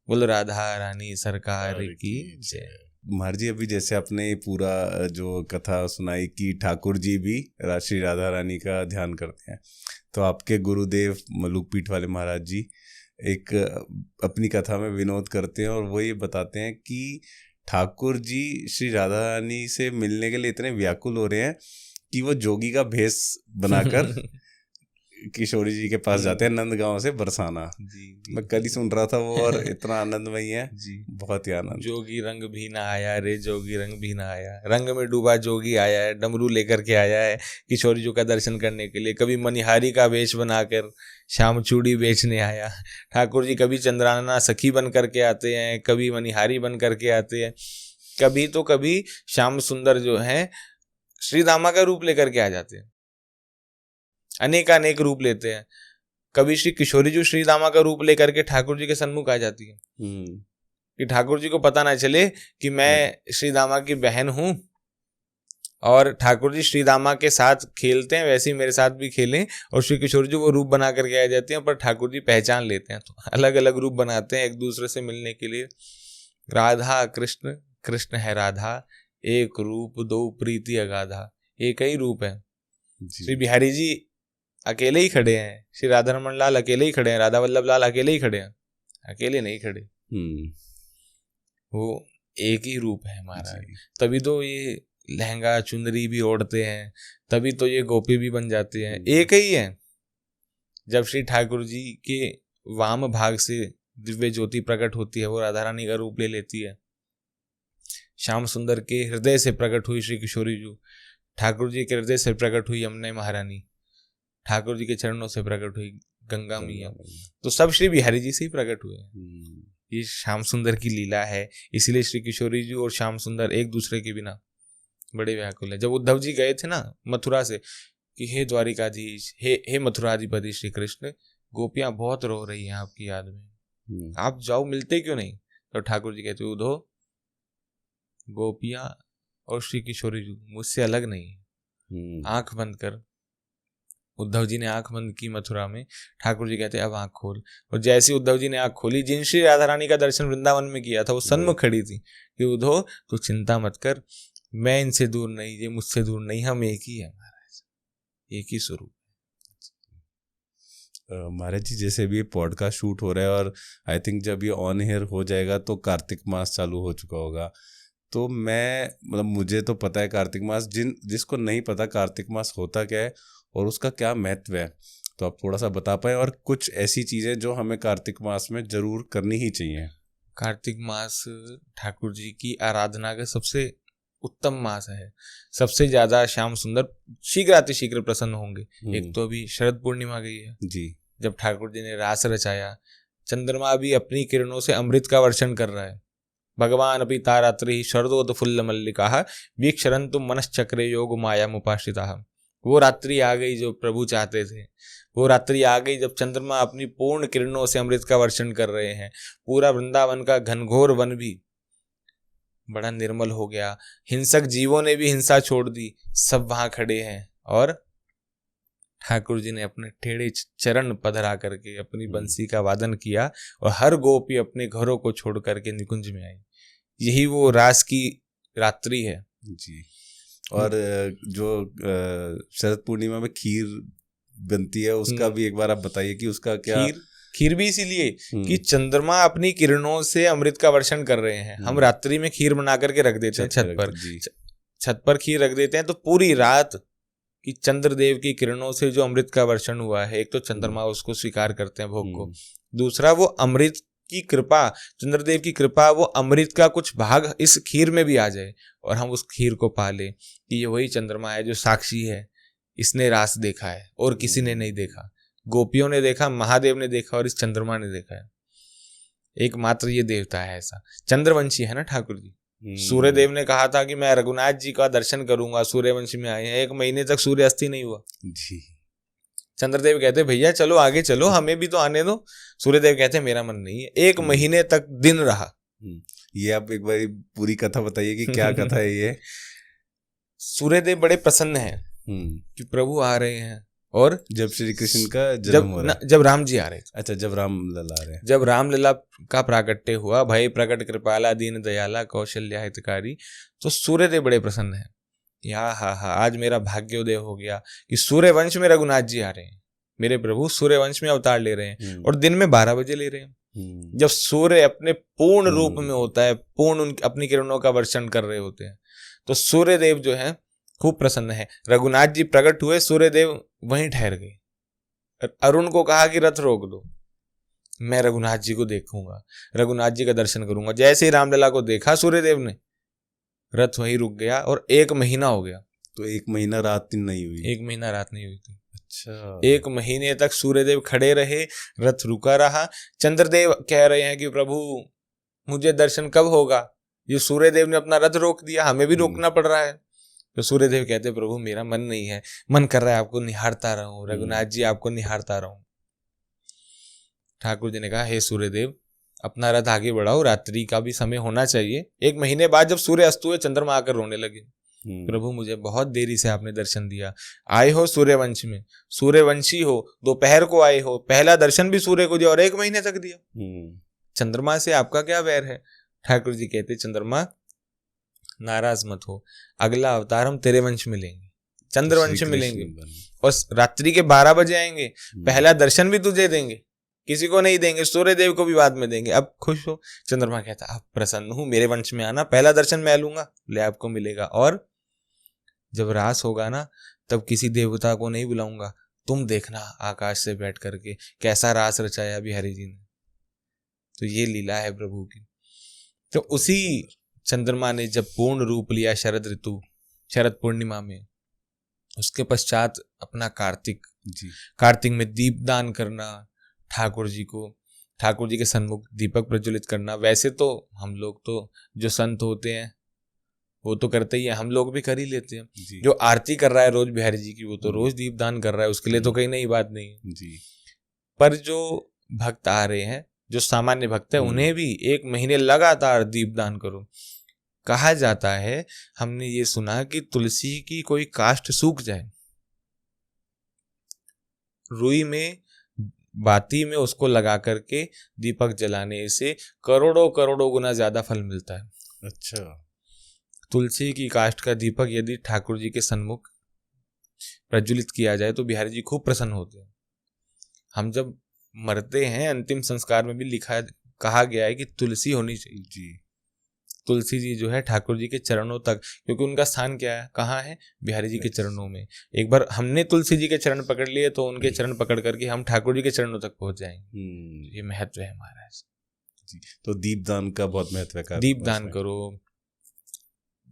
बोलो राधा रानी सरकार की जय। महाराज अभी जैसे आपने पूरा जो कथा सुनाई कि ठाकुर जी भी श्री राधा रानी का ध्यान करते हैं, तो आपके गुरुदेव मलुकपीठ वाले महाराज जी एक अपनी कथा में विनोद करते हैं और वो ये बताते हैं कि ठाकुर जी श्री राधा रानी से मिलने के लिए इतने व्याकुल हो रहे हैं कि वो जोगी का भेष बनाकर किशोरी जी के पास जाते हैं, नंदगांव से बरसाना। जी, मैं कल ही सुन रहा था वो, और इतना आनंदमयी है जी, बहुत ही आनंद। जोगी रंग भी ना आया रे, जोगी रंग भी ना आया, रंग में डूबा जोगी आया है, डमरू लेकर के आया है किशोरी जी का दर्शन करने के लिए। कभी मनिहारी का वेश बनाकर श्याम चूड़ी बेचने आया ठाकुर जी, कभी चंद्राना सखी बन करके आते हैं, कभी मनिहारी बन करके आते हैं, कभी तो कभी श्याम सुंदर जो है श्री दामा का रूप लेकर के आ जाते हैं। अनेक रूप लेते हैं। कभी श्री किशोरी जी श्री दामा का रूप लेकर के ठाकुर जी के सन्मुख आ जाती है कि ठाकुर जी को पता ना चले कि मैं श्री दामा की बहन हूं। और ठाकुर जी श्री दामा के साथ खेलते हैं, वैसे ही मेरे साथ भी खेलें, और श्री किशोर जी वो रूप बना करके आ जाते हैं, पर ठाकुर जी पहचान लेते हैं, तो अलग अलग रूप बनाते हैं एक दूसरे से मिलने के लिए। राधा कृष्ण, कृष्ण है राधा, एक रूप दो प्रीति अगाधा, एक ही रूप है। श्री बिहारी जी अकेले ही खड़े हैं, श्री राधा रमन लाल अकेले ही खड़े हैं, राधा वल्लभ लाल अकेले ही खड़े हैं, अकेले नहीं खड़े। वो एक ही रूप है हमारा। तभी तो ये लहंगा चुनरी भी ओढ़ते हैं, तभी तो ये गोपी भी बन जाते हैं, एक ही है। जब श्री ठाकुर जी के वाम भाग से दिव्य ज्योति प्रकट होती है, वो राधा रानी का रूप ले लेती है। श्याम सुंदर के हृदय से प्रकट हुई श्री किशोरी जी, ठाकुर जी के हृदय से प्रकट हुई यमुना महारानी, ठाकुर जी के चरणों से प्रकट हुई गंगा मैया, तो सब श्री बिहारी जी से ही प्रकट हुए हैं। ये श्याम सुंदर की लीला है, इसीलिए श्री किशोरी जी और श्याम सुंदर एक दूसरे के बिना बड़े व्याकुल है। जब उद्धव जी गए थे ना मथुरा से कि हे द्वारिकाधीश, हे मथुराधिपति श्री कृष्ण, गोपियां बहुत रो रही हैं आपकी याद में, आप जाओ, मिलते क्यों नहीं? तो ठाकुर जी कहते उद्धव, गोपियां और श्री किशोरी जी मुझसे अलग नहीं है, आंख बंद कर। उद्धव जी ने आंख बंद की मथुरा में, ठाकुर जी कहते अब आंख खोल, और जैसे उद्धव जी ने आंख खोली, जिन श्री राधा रानी का दर्शन वृंदावन में किया था वो सन्मुख खड़ी थी कि उद्धव तू चिंता मत कर, मैं इनसे दूर नहीं, ये मुझसे दूर नहीं, हम एक ही है महाराज, एक ही स्वरूप। महाराज जी जैसे भी ये पॉडकास्ट शूट हो रहा है और आई थिंक जब ये ऑन एयर हो जाएगा तो कार्तिक मास चालू हो चुका होगा, तो मैं मतलब मुझे तो पता है कार्तिक मास, जिसको नहीं पता कार्तिक मास होता क्या है और उसका क्या महत्व है, तो आप थोड़ा सा बता पाएं, और कुछ ऐसी चीज़ें जो हमें कार्तिक मास में जरूर करनी ही चाहिए। कार्तिक मास ठाकुर जी की आराधना का सबसे उत्तम मास है, सबसे ज्यादा श्याम सुंदर शीघ्र अतिशीघ्र प्रसन्न होंगे। एक तो अभी शरद पूर्णिमा गई है जी, जब ठाकुर जी ने रास रचाया, चंद्रमा भी अपनी किरणों से अमृत का वर्षण कर रहा है। भगवान अपि तारात्रि शरदोत फुल्ल मल्लिका वीक्षरन्तु मनश्चक्रे योग माया मुपाश्रिता। वो रात्रि आ गई जो प्रभु चाहते थे, वो रात्रि आ गई जब चंद्रमा अपनी पूर्ण किरणों से अमृत का वर्षण कर रहे हैं। पूरा वृंदावन का घनघोर वन भी बड़ा निर्मल हो गया, हिंसक जीवों ने भी हिंसा छोड़ दी, सब वहां खड़े हैं, और ठाकुर जी ने अपने टेढ़े चरण पधरा करके अपनी बंसी का वादन किया, और हर गोपी अपने घरों को छोड़ करके निकुंज में आई। यही वो रास की रात्रि है जी। और जो शरद पूर्णिमा में खीर बनती है उसका भी एक बार आप बताइए कि उसका क्या। खीर भी इसीलिए कि चंद्रमा अपनी किरणों से अमृत का वर्षण कर रहे हैं, हम रात्रि में खीर बना करके रख देते हैं छत पर, छत पर खीर रख देते हैं, तो पूरी रात कि चंद्रदेव की किरणों से जो अमृत का वर्षण हुआ है, एक तो चंद्रमा उसको स्वीकार करते हैं भोग को, दूसरा वो अमृत की कृपा, चंद्रदेव की कृपा, वो अमृत का कुछ भाग इस खीर में भी आ जाए और हम उस खीर को पा ले कि ये वही चंद्रमा है जो साक्षी है, इसने रास देखा है और किसी ने नहीं देखा। गोपियों ने देखा, महादेव ने देखा और इस चंद्रमा ने देखा है। एकमात्र ये देवता है ऐसा, चंद्रवंशी है ना ठाकुर जी। सूर्यदेव ने कहा था कि मैं रघुनाथ जी का दर्शन करूंगा, सूर्यवंशी में आए हैं, 1 महीने तक सूर्य अस्त ही नहीं हुआ जी। चंद्रदेव कहते भैया चलो आगे चलो, हमें भी तो आने दो। सूर्यदेव कहते मेरा मन नहीं है, 1 महीने तक दिन रहा। ये आप एक बार पूरी कथा बताइए कि क्या कथा है ये। सूर्यदेव बड़े प्रसन्न हैं कि प्रभु आ रहे हैं, और जब श्री कृष्ण का जन्म हो रहा है, जब राम जी आ रहे, अच्छा जब रामलला आ रहे हैं, जब रामलला का प्राकट्य हुआ, भय प्रकट कृपाला दीन दयाला कौशल्या हितकारी, तो सूर्यदेव बड़े प्रसन्न हैं। हा आज मेरा भाग्योदय हो गया कि सूर्यवंश में रघुनाथ जी आ रहे हैं, मेरे प्रभु सूर्यवंश में अवतार ले रहे हैं और दिन में 12 बजे ले रहे हैं। जब सूर्य अपने पूर्ण रूप में होता है, पूर्ण अपनी किरणों का वर्षण कर रहे होते हैं, तो सूर्यदेव जो है खूब प्रसन्न है। रघुनाथ जी प्रकट हुए, सूर्यदेव वहीं ठहर गए। अरुण को कहा कि रथ रोक दो, मैं रघुनाथ जी को देखूंगा, रघुनाथ जी का दर्शन करूंगा। जैसे ही रामलला को देखा सूर्यदेव ने, रथ वहीं रुक गया और 1 महीना हो गया। तो 1 महीना रात दिन नहीं हुई? 1 महीना रात नहीं हुई थी। अच्छा, 1 महीने तक सूर्यदेव खड़े रहे, रथ रुका रहा। चंद्रदेव कह रहे हैं कि प्रभु मुझे दर्शन कब होगा, ये सूर्यदेव ने अपना रथ रोक दिया, हमें भी रोकना पड़ रहा है। तो सूर्यदेव कहते प्रभु मेरा मन नहीं है, मन कर रहा है आपको निहारता रहूं, रघुनाथ जी आपको निहारता रहूं। ठाकुर जी ने कहा हे सूर्यदेव अपना रथ आगे बढ़ाओ, रात्रि का भी समय होना चाहिए। 1 महीने बाद जब सूर्य अस्त हुए, चंद्रमा आकर रोने लगे प्रभु मुझे बहुत देरी से आपने दर्शन दिया, आए हो सूर्यवंश में, सूर्यवंशी हो, दोपहर को आए हो, पहला दर्शन भी सूर्य को दिया और 1 महीने तक दिया, चंद्रमा से आपका क्या वैर है? ठाकुर जी कहते चंद्रमा नाराज मत हो, अगला अवतार हम तेरे वंश में लेंगे, चंद्रवंश में लेंगे और रात्रि के 12 बजे आएंगे, पहला दर्शन भी तुझे देंगे, किसी को नहीं देंगे, सूर्य देव को भी बाद में देंगे, अब खुश हो। चंद्रमा कहता अब प्रसन्न हूं, मेरे वंश में आना, पहला दर्शन मैं लूंगा, ले आपको मिलेगा, और जब रास होगा ना तब किसी देवता को नहीं बुलाऊंगा, तुम देखना आकाश से बैठ करके कैसा रास रचाया बिहारी जी ने। तो ये लीला है प्रभु की। तो उसी चंद्रमा ने जब पूर्ण रूप लिया शरद ऋतु, शरद पूर्णिमा में, उसके पश्चात अपना कार्तिक में दीपदान करना, ठाकुर जी के सन्मुख दीपक प्रज्वलित करना। वैसे तो हम लोग तो जो संत होते हैं वो तो करते ही है, हम लोग भी कर ही लेते हैं। जो आरती कर रहा है रोज बिहारी जी की, वो तो रोज दीपदान कर रहा है, उसके लिए तो कहीं नई बात नहीं है जी। पर जो भक्त आ रहे हैं, जो सामान्य भक्त है, उन्हें भी 1 महीने लगातार दीपदान करो। कहा जाता है, हमने ये सुना कि तुलसी की कोई काष्ठ सूख जाए, रुई में बाती में उसको लगा करके दीपक जलाने से करोड़ों करोड़ों गुना ज्यादा फल मिलता है। अच्छा। तुलसी की काष्ठ का दीपक यदि ठाकुर जी के सन्मुख प्रज्वलित किया जाए तो बिहारी जी खूब प्रसन्न होते हैं। हम जब मरते हैं, अंतिम संस्कार में भी कहा गया है कि तुलसी होनी चाहिए जी। तुलसी जी जो है ठाकुर जी के चरणों तक, क्योंकि उनका स्थान क्या है, कहाँ है? बिहारी जी के चरणों में। एक बार हमने तुलसी जी के चरण पकड़ लिए तो उनके चरण पकड़ करके हम ठाकुर जी के चरणों तक पहुंच जाएंगे। ये महत्व है महाराज जी। तो दीपदान का बहुत महत्व है। दीपदान करो,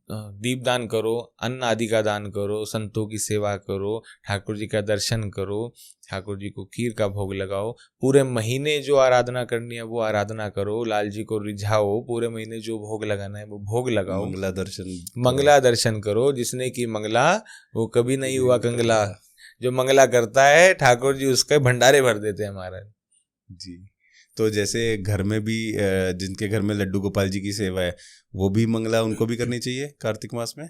दीपदान करो, अन्न आदि का दान करो, संतों की सेवा करो, ठाकुर जी का दर्शन करो, ठाकुर जी को खीर का भोग लगाओ, पूरे महीने जो आराधना करनी है वो आराधना करो, लाल जी को रिझाओ, पूरे महीने जो भोग लगाना है वो भोग लगाओ, मंगला दर्शन करो। जिसने की मंगला वो कभी नहीं हुआ कंगला। जो मंगला करता है ठाकुर जी उसके भंडारे भर देते हैं महाराज जी। तो जैसे घर में भी जिनके घर में लड्डू गोपाल जी की सेवा है, वो भी मंगला उनको भी करनी चाहिए कार्तिक मास में?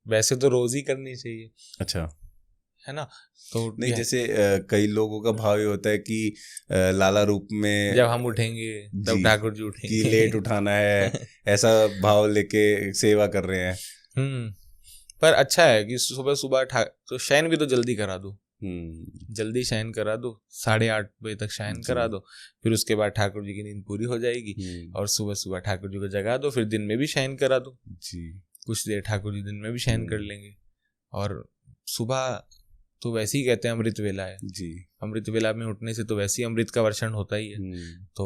वैसे तो रोज ही करनी चाहिए। अच्छा, है ना? तो नहीं, जैसे कई लोगों का भाव ये होता है कि लाला रूप में जब हम उठेंगे तब ठाकुर जी उठेंगे, कि लेट उठाना है, ऐसा भाव लेके सेवा कर रहे हैं। पर अच्छा है कि सुबह सुबह तो शयन भी तो जल्दी करा दो, जल्दी शयन करा दो, 8:30 बजे तक शयन करा दो, फिर उसके बाद ठाकुर जी की नींद पूरी हो जाएगी और सुबह सुबह ठाकुर जी को जगा दो, फिर दिन में भी शयन करा दो जी। कुछ देर ठाकुर जी दिन में भी शयन कर लेंगे। और सुबह तो वैसे ही कहते हैं अमृत वेला है जी। अमृत वेला में उठने से तो वैसे ही अमृत का वर्षण होता ही है। तो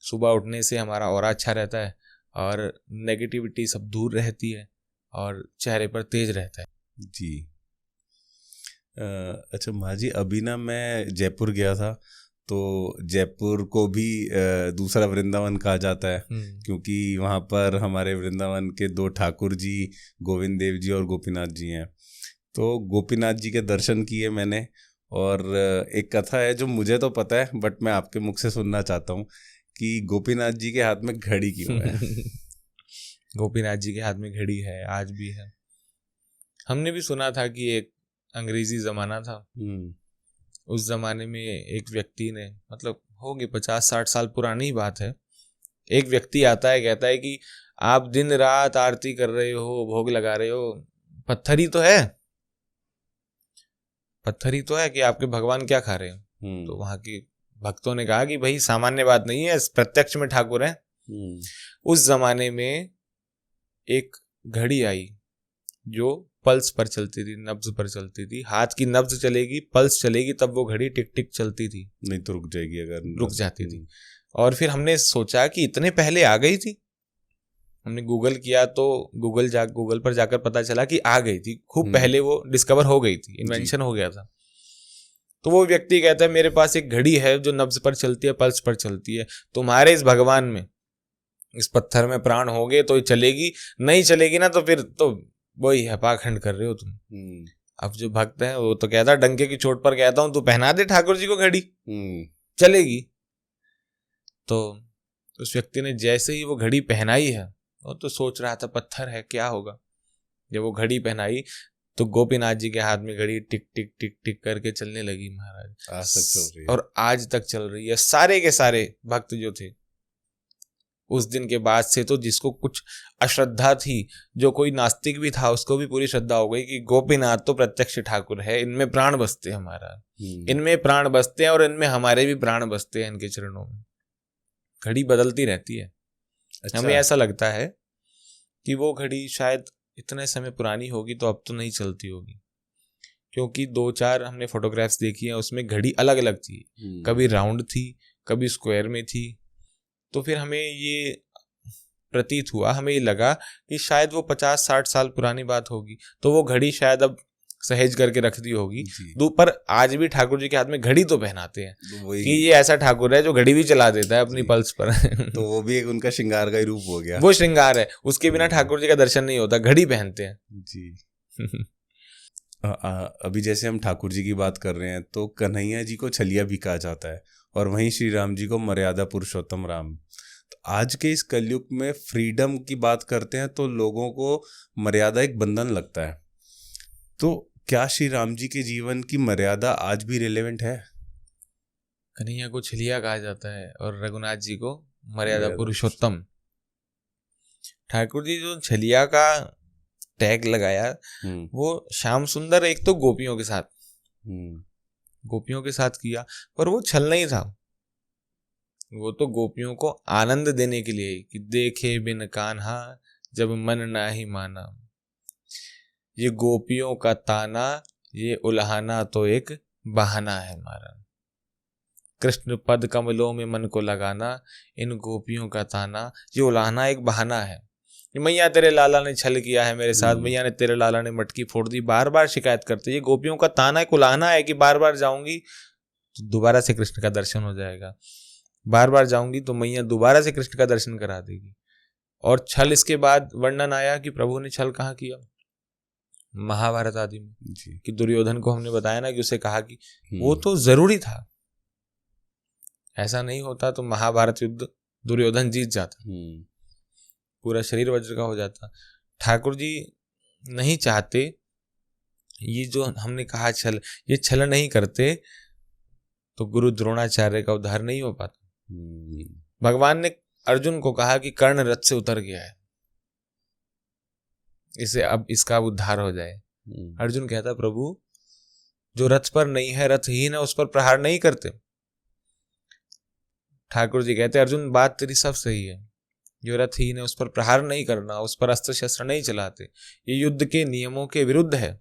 सुबह उठने से हमारा ऑरा अच्छा रहता है और नेगेटिविटी सब दूर रहती है और चेहरे पर तेज रहता है जी। अच्छा माँ जी, अभी ना मैं जयपुर गया था, तो जयपुर को भी दूसरा वृंदावन कहा जाता है, क्योंकि वहाँ पर हमारे वृंदावन के 2 ठाकुर जी, गोविंद देव जी और गोपीनाथ जी हैं। तो गोपीनाथ जी के दर्शन किए मैंने, और एक कथा है जो मुझे तो पता है बट मैं आपके मुख से सुनना चाहता हूँ कि गोपीनाथ जी के हाथ में घड़ी क्यों है? गोपीनाथ जी के हाथ में घड़ी है, आज भी है। हमने भी सुना था कि एक अंग्रेजी जमाना था, उस जमाने में एक व्यक्ति ने, मतलब होगी 50-60 साल पुरानी बात है, एक व्यक्ति आता है, कहता है कि आप दिन रात आरती कर रहे हो, भोग लगा रहे हो, पत्थर ही तो है, पत्थर ही तो है कि आपके भगवान क्या खा रहे हो? तो वहां के भक्तों ने कहा कि भाई सामान्य बात नहीं है, प्रत्यक्ष में ठाकुर है। उस जमाने में एक घड़ी आई जो पल्स पर चलती थी, नब्ज पर चलती थी। हाथ की नब्ज चलेगी, पल्स चलेगी, तब वो घड़ी टिक टिक चलती थी, नहीं तो रुक जाएगी, अगर रुक जाती थी। और फिर हमने सोचा कि इतने पहले आ गई थी। हमने गूगल किया तो गूगल पर जाकर पता चला कि आ गई थी, खूब पहले वो डिस्कवर हो गई थी, इन्वेंशन हो गया था। तो वो व्यक्ति कहता है मेरे पास एक घड़ी है जो नब्ज पर चलती है, पल्स पर चलती है, तुम्हारे इस भगवान में, इस पत्थर में प्राण हो गए तो चलेगी, नहीं चलेगी ना तो फिर तो वही है, पाखंड कर रहे हो तुम। अब जो भक्त है वो तो कहता, डंके की चोट पर कहता हूं तू पहना दे ठाकुर जी को घड़ी, चलेगी। तो उस व्यक्ति ने जैसे ही वो घड़ी पहनाई है, वो तो सोच रहा था पत्थर है क्या होगा, जब वो घड़ी पहनाई तो गोपीनाथ जी के हाथ में घड़ी टिक टिक टिक टिक करके चलने लगी महाराज। आज तक चल रही है। और आज तक चल रही है। सारे के सारे भक्त जो थे उस दिन के बाद से, तो जिसको कुछ अश्रद्धा थी, जो कोई नास्तिक भी था, उसको भी पूरी श्रद्धा हो गई कि गोपीनाथ तो प्रत्यक्ष ठाकुर है, इनमें प्राण बसते हैं हमारा, इनमें प्राण बसते हैं और इनमें हमारे भी प्राण बसते हैं इनके चरणों में। घड़ी बदलती रहती है। अच्छा। हमें ऐसा लगता है कि वो घड़ी शायद इतने समय पुरानी होगी तो अब तो नहीं चलती होगी, क्योंकि 2-4 हमने फोटोग्राफ्स देखी हैं, उसमें घड़ी अलग अलग थी, कभी राउंड थी, कभी स्क्वायर में थी। तो फिर हमें ये प्रतीत हुआ, हमें ये लगा कि शायद वो 50-60 साल पुरानी बात होगी, तो वो घड़ी शायद अब सहेज करके रख दी होगी। पर आज भी ठाकुर जी के हाथ में घड़ी तो पहनाते हैं कि ये ऐसा ठाकुर है जो घड़ी भी चला देता है अपनी पल्स पर। तो वो भी एक उनका श्रृंगार का ही रूप हो गया। वो श्रृंगार है, उसके बिना ठाकुर जी का दर्शन नहीं होता, घड़ी पहनते हैं जी। अभी जैसे हम ठाकुर जी की बात कर रहे हैं तो कन्हैया जी को छलिया भी कहा जाता है और वहीं श्री राम जी को मर्यादा पुरुषोत्तम राम। तो आज के इस कलयुग में फ्रीडम की बात करते हैं तो लोगों को मर्यादा एक बंधन लगता है। तो क्या श्री राम जी के जीवन की मर्यादा आज भी रिलेवेंट है? कन्हैया को छलिया कहा जाता है और रघुनाथ जी को मर्यादा पुरुषोत्तम। ठाकुर जी जो छलिया का टैग लगाया वो श्याम सुंदर एक तो गोपियों के साथ किया, पर वो छल नहीं था, वो तो गोपियों को आनंद देने के लिए कि देखे बिन कान्हा जब मन ना ही माना। ये गोपियों का ताना, ये उल्हाना तो एक बहाना है हमारा। कृष्ण पद कमलों में मन को लगाना, इन गोपियों का ताना, ये उल्हाना एक बहाना है। मैया तेरे लाला ने छल किया है मेरे साथ, मैया ने तेरे लाला ने मटकी फोड़ दी, बार बार शिकायत करते। ये गोपियों का ताना एक उल्हाना है कि बार बार जाऊंगी तो दोबारा से कृष्ण का दर्शन हो जाएगा, बार बार जाऊंगी तो मैया दोबारा से कृष्ण का दर्शन करा देगी। और छल इसके बाद वर्णन आया कि प्रभु ने छल कहाँ किया, महाभारत आदि में कि दुर्योधन को हमने बताया ना कि उसे कहा कि वो तो जरूरी था, ऐसा नहीं होता तो महाभारत युद्ध दुर्योधन जीत जाता, पूरा शरीर वज्र का हो जाता। ठाकुर जी नहीं चाहते, ये जो हमने कहा छल, ये छल नहीं करते तो गुरु द्रोणाचार्य का उद्धार नहीं हो पाता। भगवान ने अर्जुन को कहा कि कर्ण रथ से उतर गया है, इसे अब इसका उद्धार हो जाए। अर्जुन कहता प्रभु जो रथ पर नहीं है, रथहीन है, उस पर प्रहार नहीं करते। ठाकुर जी कहते अर्जुन बात तेरी सब सही है, जो रथहीन है उस पर प्रहार नहीं करना, उस पर अस्त्र शस्त्र नहीं चलाते, ये युद्ध के नियमों के विरुद्ध है।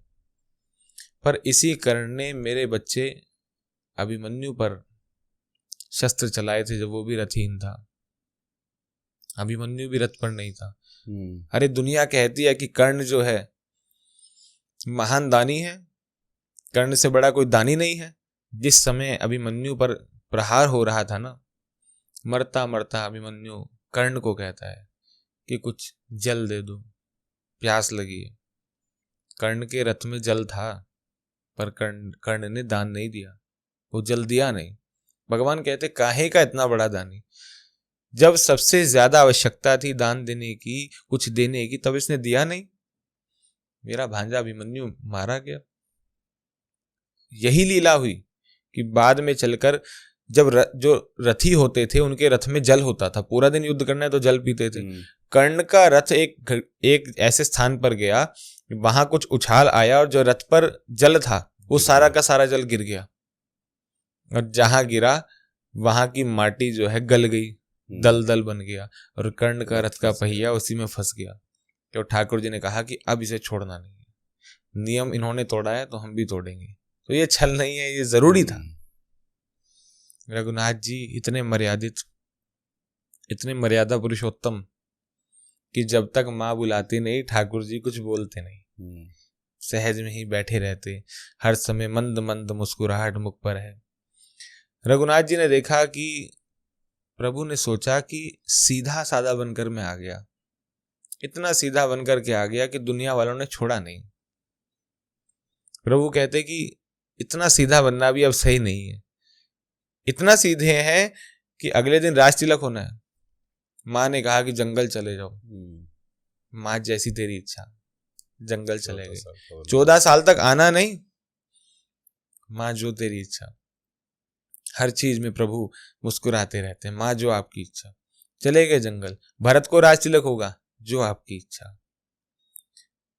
पर इसी कर्ण ने मेरे बच्चे अभिमन्यु पर शस्त्र चलाए थे जब वो भी रथहीन था, अभिमन्यु भी रथ पर नहीं था। अरे दुनिया कहती है कि कर्ण जो है महान दानी है, कर्ण से बड़ा कोई दानी नहीं है। जिस समय अभिमन्यु पर प्रहार हो रहा था ना, मरता मरता अभिमन्यु कर्ण को कहता है कि कुछ जल दे दो, प्यास लगी है। कर्ण के रथ में जल था पर कर्ण ने दान नहीं दिया, वो जल दिया नहीं। भगवान कहते काहे का इतना बड़ा दानी, जब सबसे ज्यादा आवश्यकता थी दान देने की, कुछ देने की, तब इसने दिया नहीं। मेरा भांजा अभिमन्यु मारा गया। यही लीला हुई कि बाद में चलकर जब जो रथी होते थे उनके रथ में जल होता था, पूरा दिन युद्ध करना है तो जल पीते थे। कर्ण का रथ एक ऐसे स्थान पर गया, वहां कुछ उछाल आया और जो रथ पर जल था वो सारा का सारा जल गिर गया, और जहां गिरा वहां की माटी जो है गल गई, दलदल बन गया, और कर्ण का रथ का पहिया उसी में फंस गया। तो ठाकुर जी ने कहा कि अब इसे छोड़ना नहीं है, नियम इन्होंने तोड़ा है तो हम भी तोड़ेंगे। तो ये छल नहीं है, ये जरूरी था। रघुनाथ जी इतने मर्यादित, इतने मर्यादा पुरुषोत्तम कि जब तक माँ बुलाती नहीं ठाकुर जी कुछ बोलते नहीं, सहज में ही बैठे रहते, हर समय मंद मंद मुस्कुराहट मुख पर है। रघुनाथ जी ने देखा कि प्रभु ने सोचा कि सीधा साधा बनकर मैं आ गया, इतना सीधा बनकर के आ गया कि दुनिया वालों ने छोड़ा नहीं। प्रभु कहते कि इतना सीधा बनना भी अब सही नहीं है, इतना सीधे हैं कि अगले दिन राज तिलक होना है। माँ ने कहा कि जंगल चले जाओ, माँ जैसी तेरी इच्छा, जंगल चले गए। 14 साल तक आना नहीं, माँ जो तेरी इच्छा। हर चीज में प्रभु मुस्कुराते रहते हैं, माँ जो आपकी इच्छा। चले गए जंगल। भरत को राज तिलक होगा, जो आपकी इच्छा।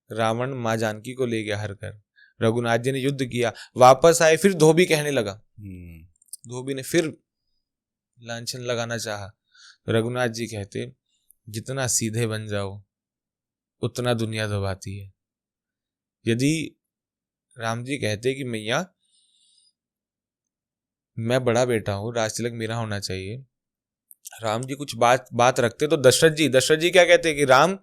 रावण माँ जानकी को ले गया हर घर। रघुनाथ जी ने युद्ध किया, वापस आए, फिर धोबी कहने लगा। धोबी ने फिर लांछन लगाना चाहा, तो रघुनाथ जी कहते, जितना सीधे बन जाओ उतना दुनिया दबाती है। यदि राम जी कहते कि मैया मैं बड़ा बेटा हूं, राज तिलक मेरा होना चाहिए, राम जी कुछ बात रखते, तो दशरथ जी क्या कहते कि राम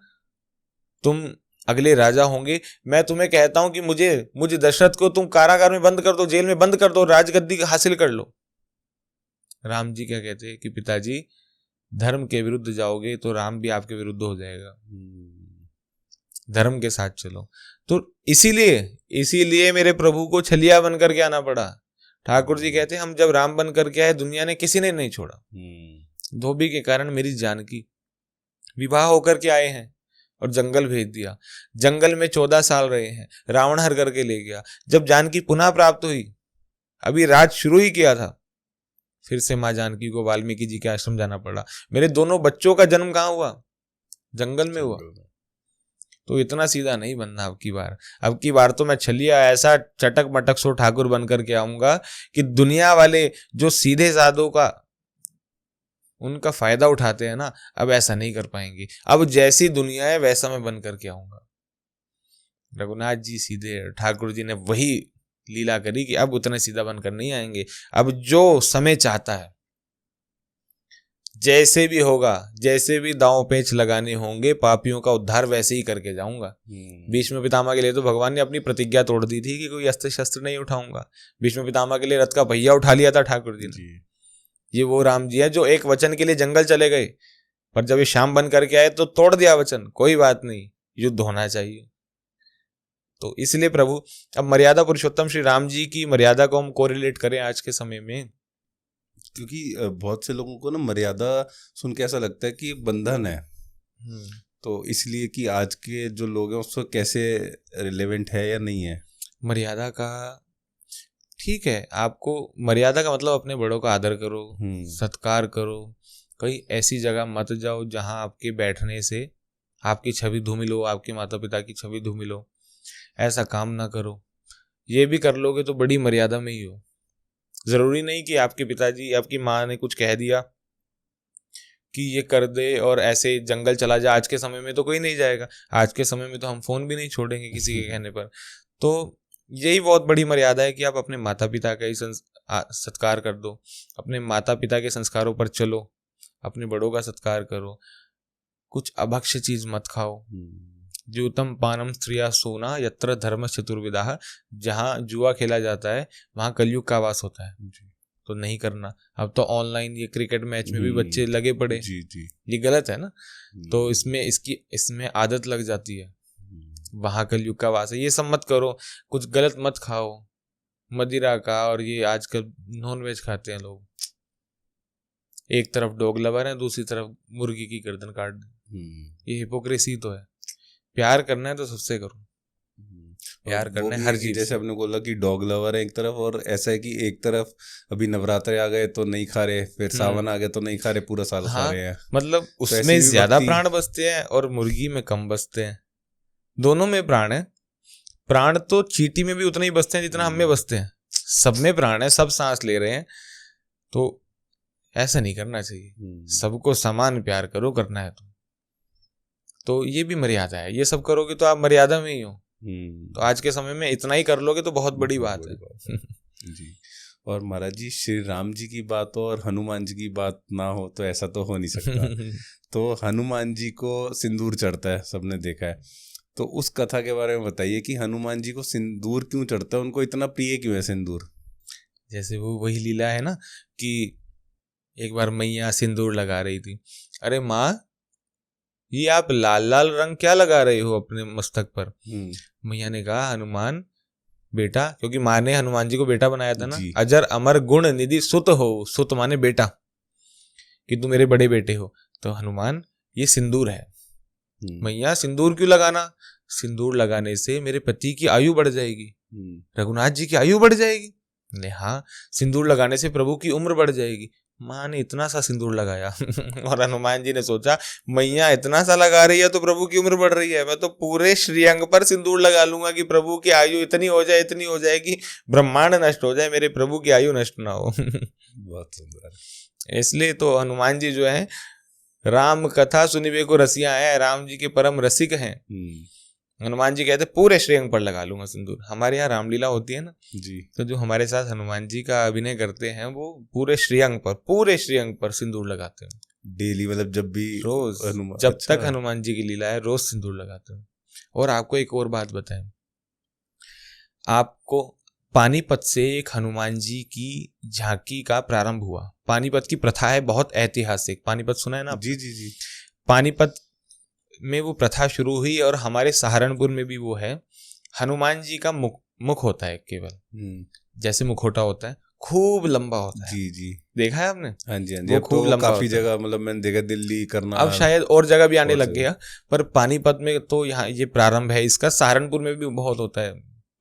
तुम अगले राजा होंगे, मैं तुम्हें कहता हूं कि मुझे दशरथ को तुम कारागार में बंद कर दो, जेल में बंद कर दो, राजगद्दी हासिल कर लो। राम जी क्या कहते कि पिताजी धर्म के विरुद्ध जाओगे तो राम भी आपके विरुद्ध हो जाएगा, धर्म के साथ चलो। तो इसीलिए मेरे प्रभु को छलिया बन करके आना पड़ा। ठाकुर जी कहते हम जब राम बन करके आए, दुनिया ने किसी ने नहीं छोड़ा। धोबी के कारण मेरी जानकी विवाह होकर के आए हैं और जंगल भेज दिया। जंगल में 14 साल रहे हैं, रावण हर करके ले गया। जब जानकी पुनः प्राप्त हुई, अभी राज शुरू ही किया था, फिर से माँ जानकी को वाल्मीकि जी के आश्रम जाना पड़ा। मेरे दोनों बच्चों का जन्म कहाँ हुआ? जंगल में हुआ। तो इतना सीधा नहीं बनना अब की बार तो मैं छलिया ऐसा चटक मटक सो ठाकुर बन करके आऊंगा कि दुनिया वाले जो सीधे साधों का उनका फायदा उठाते हैं ना, अब ऐसा नहीं कर पाएंगे। अब जैसी दुनिया है वैसा मैं बन करके आऊंगा। रघुनाथ जी सीधे, ठाकुर जी ने वही लीला करी कि अब उतने सीधा बनकर नहीं आएंगे। अब जो समय चाहता है, जैसे भी होगा, जैसे भी दांव पेच लगाने होंगे, पापियों का उद्धार वैसे ही करके जाऊंगा। भीष्म पितामह के लिए तो भगवान ने अपनी प्रतिज्ञा तोड़ दी थी कि कोई अस्त्र शस्त्र नहीं उठाऊंगा। भीष्म पितामह के लिए रथ का पहिया उठा लिया था ठाकुर जी ने। ये वो राम जी है जो एक वचन के लिए जंगल चले गए, पर जब ये श्याम बन करके आए तो तोड़ दिया वचन, कोई बात नहीं, युद्ध होना चाहिए। तो इसलिए प्रभु अब मर्यादा पुरुषोत्तम श्री राम जी की मर्यादा को हम कोरिलेट करें आज के समय में, क्योंकि बहुत से लोगों को ना मर्यादा सुन के ऐसा लगता है कि बंधन है। तो इसलिए कि आज के जो लोग हैं उसको कैसे रिलेवेंट है या नहीं है मर्यादा का। ठीक है, आपको मर्यादा का मतलब अपने बड़ों का आदर करो, सत्कार करो। कहीं ऐसी जगह मत जाओ जहां आपके बैठने से आपकी छवि धूमिल हो, आपके माता पिता की छवि धूमिल हो। ऐसा काम ना करो। ये भी कर लोगे तो बड़ी मर्यादा में ही हो। जरूरी नहीं कि आपके पिताजी, आपकी माँ ने कुछ कह दिया कि ये कर दे और ऐसे जंगल चला जा। आज के समय में तो कोई नहीं जाएगा। आज के समय में तो हम फोन भी नहीं छोड़ेंगे किसी के कहने पर। तो यही बहुत बड़ी मर्यादा है कि आप अपने माता पिता का ही सत्कार कर दो, अपने माता पिता के संस्कारों पर चलो, अपने बड़ों का सत्कार करो। कुछ अभक्ष्य चीज मत खाओ। जूतम पानम स्त्रिया सोना यत्र धर्म चतुर्विदा। जहाँ जुआ खेला जाता है वहाँ कलयुग का वास होता है, तो नहीं करना। अब तो ऑनलाइन ये क्रिकेट मैच में भी बच्चे लगे पड़े। जी। ये गलत है ना। तो इसमें आदत लग जाती है, वहाँ कलयुग का वास है। ये सब मत करो। कुछ गलत मत खाओ, मदिरा का। और ये आजकल नॉन वेज खाते हैं लोग, एक तरफ डॉग लवर है, दूसरी तरफ मुर्गी की गर्दन काट दे। ये हिपोक्रेसी तो है। प्यार करना है तो सबसे करो, प्यार करना है हर चीज। जैसे आपने बोला कि डॉग लवर है एक तरफ, और ऐसा है कि एक तरफ अभी नवरात्रे आ गए तो नहीं खा रहे, फिर सावन आ गए तो नहीं खा रहे, पूरा साल खा रहे हैं। मतलब उसमें ज्यादा प्राण बसते हैं और मुर्गी में कम बसते हैं। दोनों में प्राण है। प्राण तो चींटी में भी उतना ही बसते हैं जितना हम में बसते हैं। सब में प्राण है, सब सांस ले रहे हैं। तो ऐसा नहीं करना चाहिए। सबको समान प्यार करो, करना है तो ये भी मर्यादा है। ये सब करोगे तो आप मर्यादा में ही हो। तो आज के समय में इतना ही कर लोगे तो बहुत बड़ी बात है। जी। और महाराज जी, श्री राम जी की बात हो और हनुमान जी की बात ना हो तो ऐसा तो हो नहीं सकता। तो हनुमान जी को सिंदूर चढ़ता है, सबने देखा है। तो उस कथा के बारे में बताइए कि हनुमान जी को सिंदूर क्यों चढ़ता है, उनको इतना प्रिय क्यों है सिंदूर? जैसे वो वही लीला है ना कि एक बार मैया सिंदूर लगा रही थी। अरे माँ, ये आप लाल लाल रंग क्या लगा रहे हो अपने मस्तक पर? मैया ने कहा, हनुमान बेटा, क्योंकि माँ ने हनुमान जी को बेटा बनाया था ना, अजर अमर गुण निधि सुत हो। सुत माने बेटा, कि तू मेरे बड़े बेटे हो। तो हनुमान, ये सिंदूर है। मैया, सिंदूर क्यों लगाना? सिंदूर लगाने से मेरे पति की आयु बढ़ जाएगी, रघुनाथ जी की आयु बढ़ जाएगी। ने हाँ, सिंदूर लगाने से प्रभु की उम्र बढ़ जाएगी। माँ ने इतना सा सिंदूर लगाया और हनुमान जी ने सोचा मैया इतना सा लगा रही है तो प्रभु की उम्र बढ़ रही है, मैं तो पूरे श्रीअंग पर सिंदूर लगा लूंगा कि प्रभु की आयु इतनी हो जाए कि ब्रह्मांड नष्ट हो जाए, मेरे प्रभु की आयु नष्ट ना हो। बहुत सुंदर। इसलिए तो हनुमान जी जो है राम कथा सुनिबे को रसिया है, राम जी के परम रसिक हैं। हनुमान जी कहते पूरे श्रीअंग पर लगा लूंगा सिंदूर। हमारे यहाँ रामलीला होती है ना जी, तो जो हमारे साथ हनुमान जी का अभिनय करते हैं वो पूरे श्रीअंग पर सिंदूर लगाते हैं डेली, मतलब जब भी रोज, जब तक हनुमान जी की लीला है रोज सिंदूर लगाते हैं। और आपको एक और बात बताएं, आपको पानीपत से एक हनुमान जी की झांकी का प्रारंभ हुआ। पानीपत की प्रथा है बहुत ऐतिहासिक, पानीपत सुना है ना? जी जी जी। पानीपत में वो प्रथा शुरू हुई और हमारे सहारनपुर में भी वो है। हनुमान जी का मुख होता है केवल, जैसे मुखौटा होता है, खूब लंबा होता है। जी जी, देखा है आपने? हाँ जी हाँ जी। वो अब खूब तो लंबा काफी जगह, मतलब मैंने देखा दिल्ली, करनाल, अब शायद और जगह भी आने और लग गया, पर पानीपत में तो यहाँ ये प्रारंभ है इसका। सहारनपुर में भी बहुत होता है,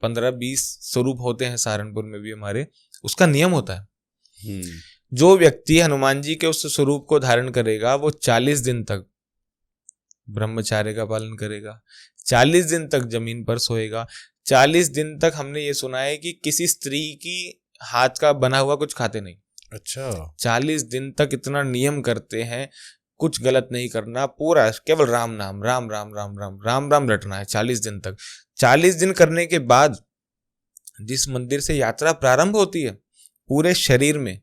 15-20 स्वरूप होते हैं सहारनपुर में भी हमारे। उसका नियम होता है, जो व्यक्ति हनुमान जी के उस स्वरूप को धारण करेगा वो 40 दिन तक ब्रह्मचार्य का पालन करेगा, 40 दिन तक जमीन पर सोएगा, 40 दिन तक हमने ये सुना है कि किसी स्त्री की हाथ का बना हुआ कुछ खाते नहीं। अच्छा, 40 दिन तक इतना नियम करते हैं, कुछ गलत नहीं करना, पूरा केवल राम नाम, राम राम राम राम राम राम रटना है 40 दिन तक। 40 दिन करने के बाद जिस मंदिर से यात्रा प्रारंभ होती है, पूरे शरीर में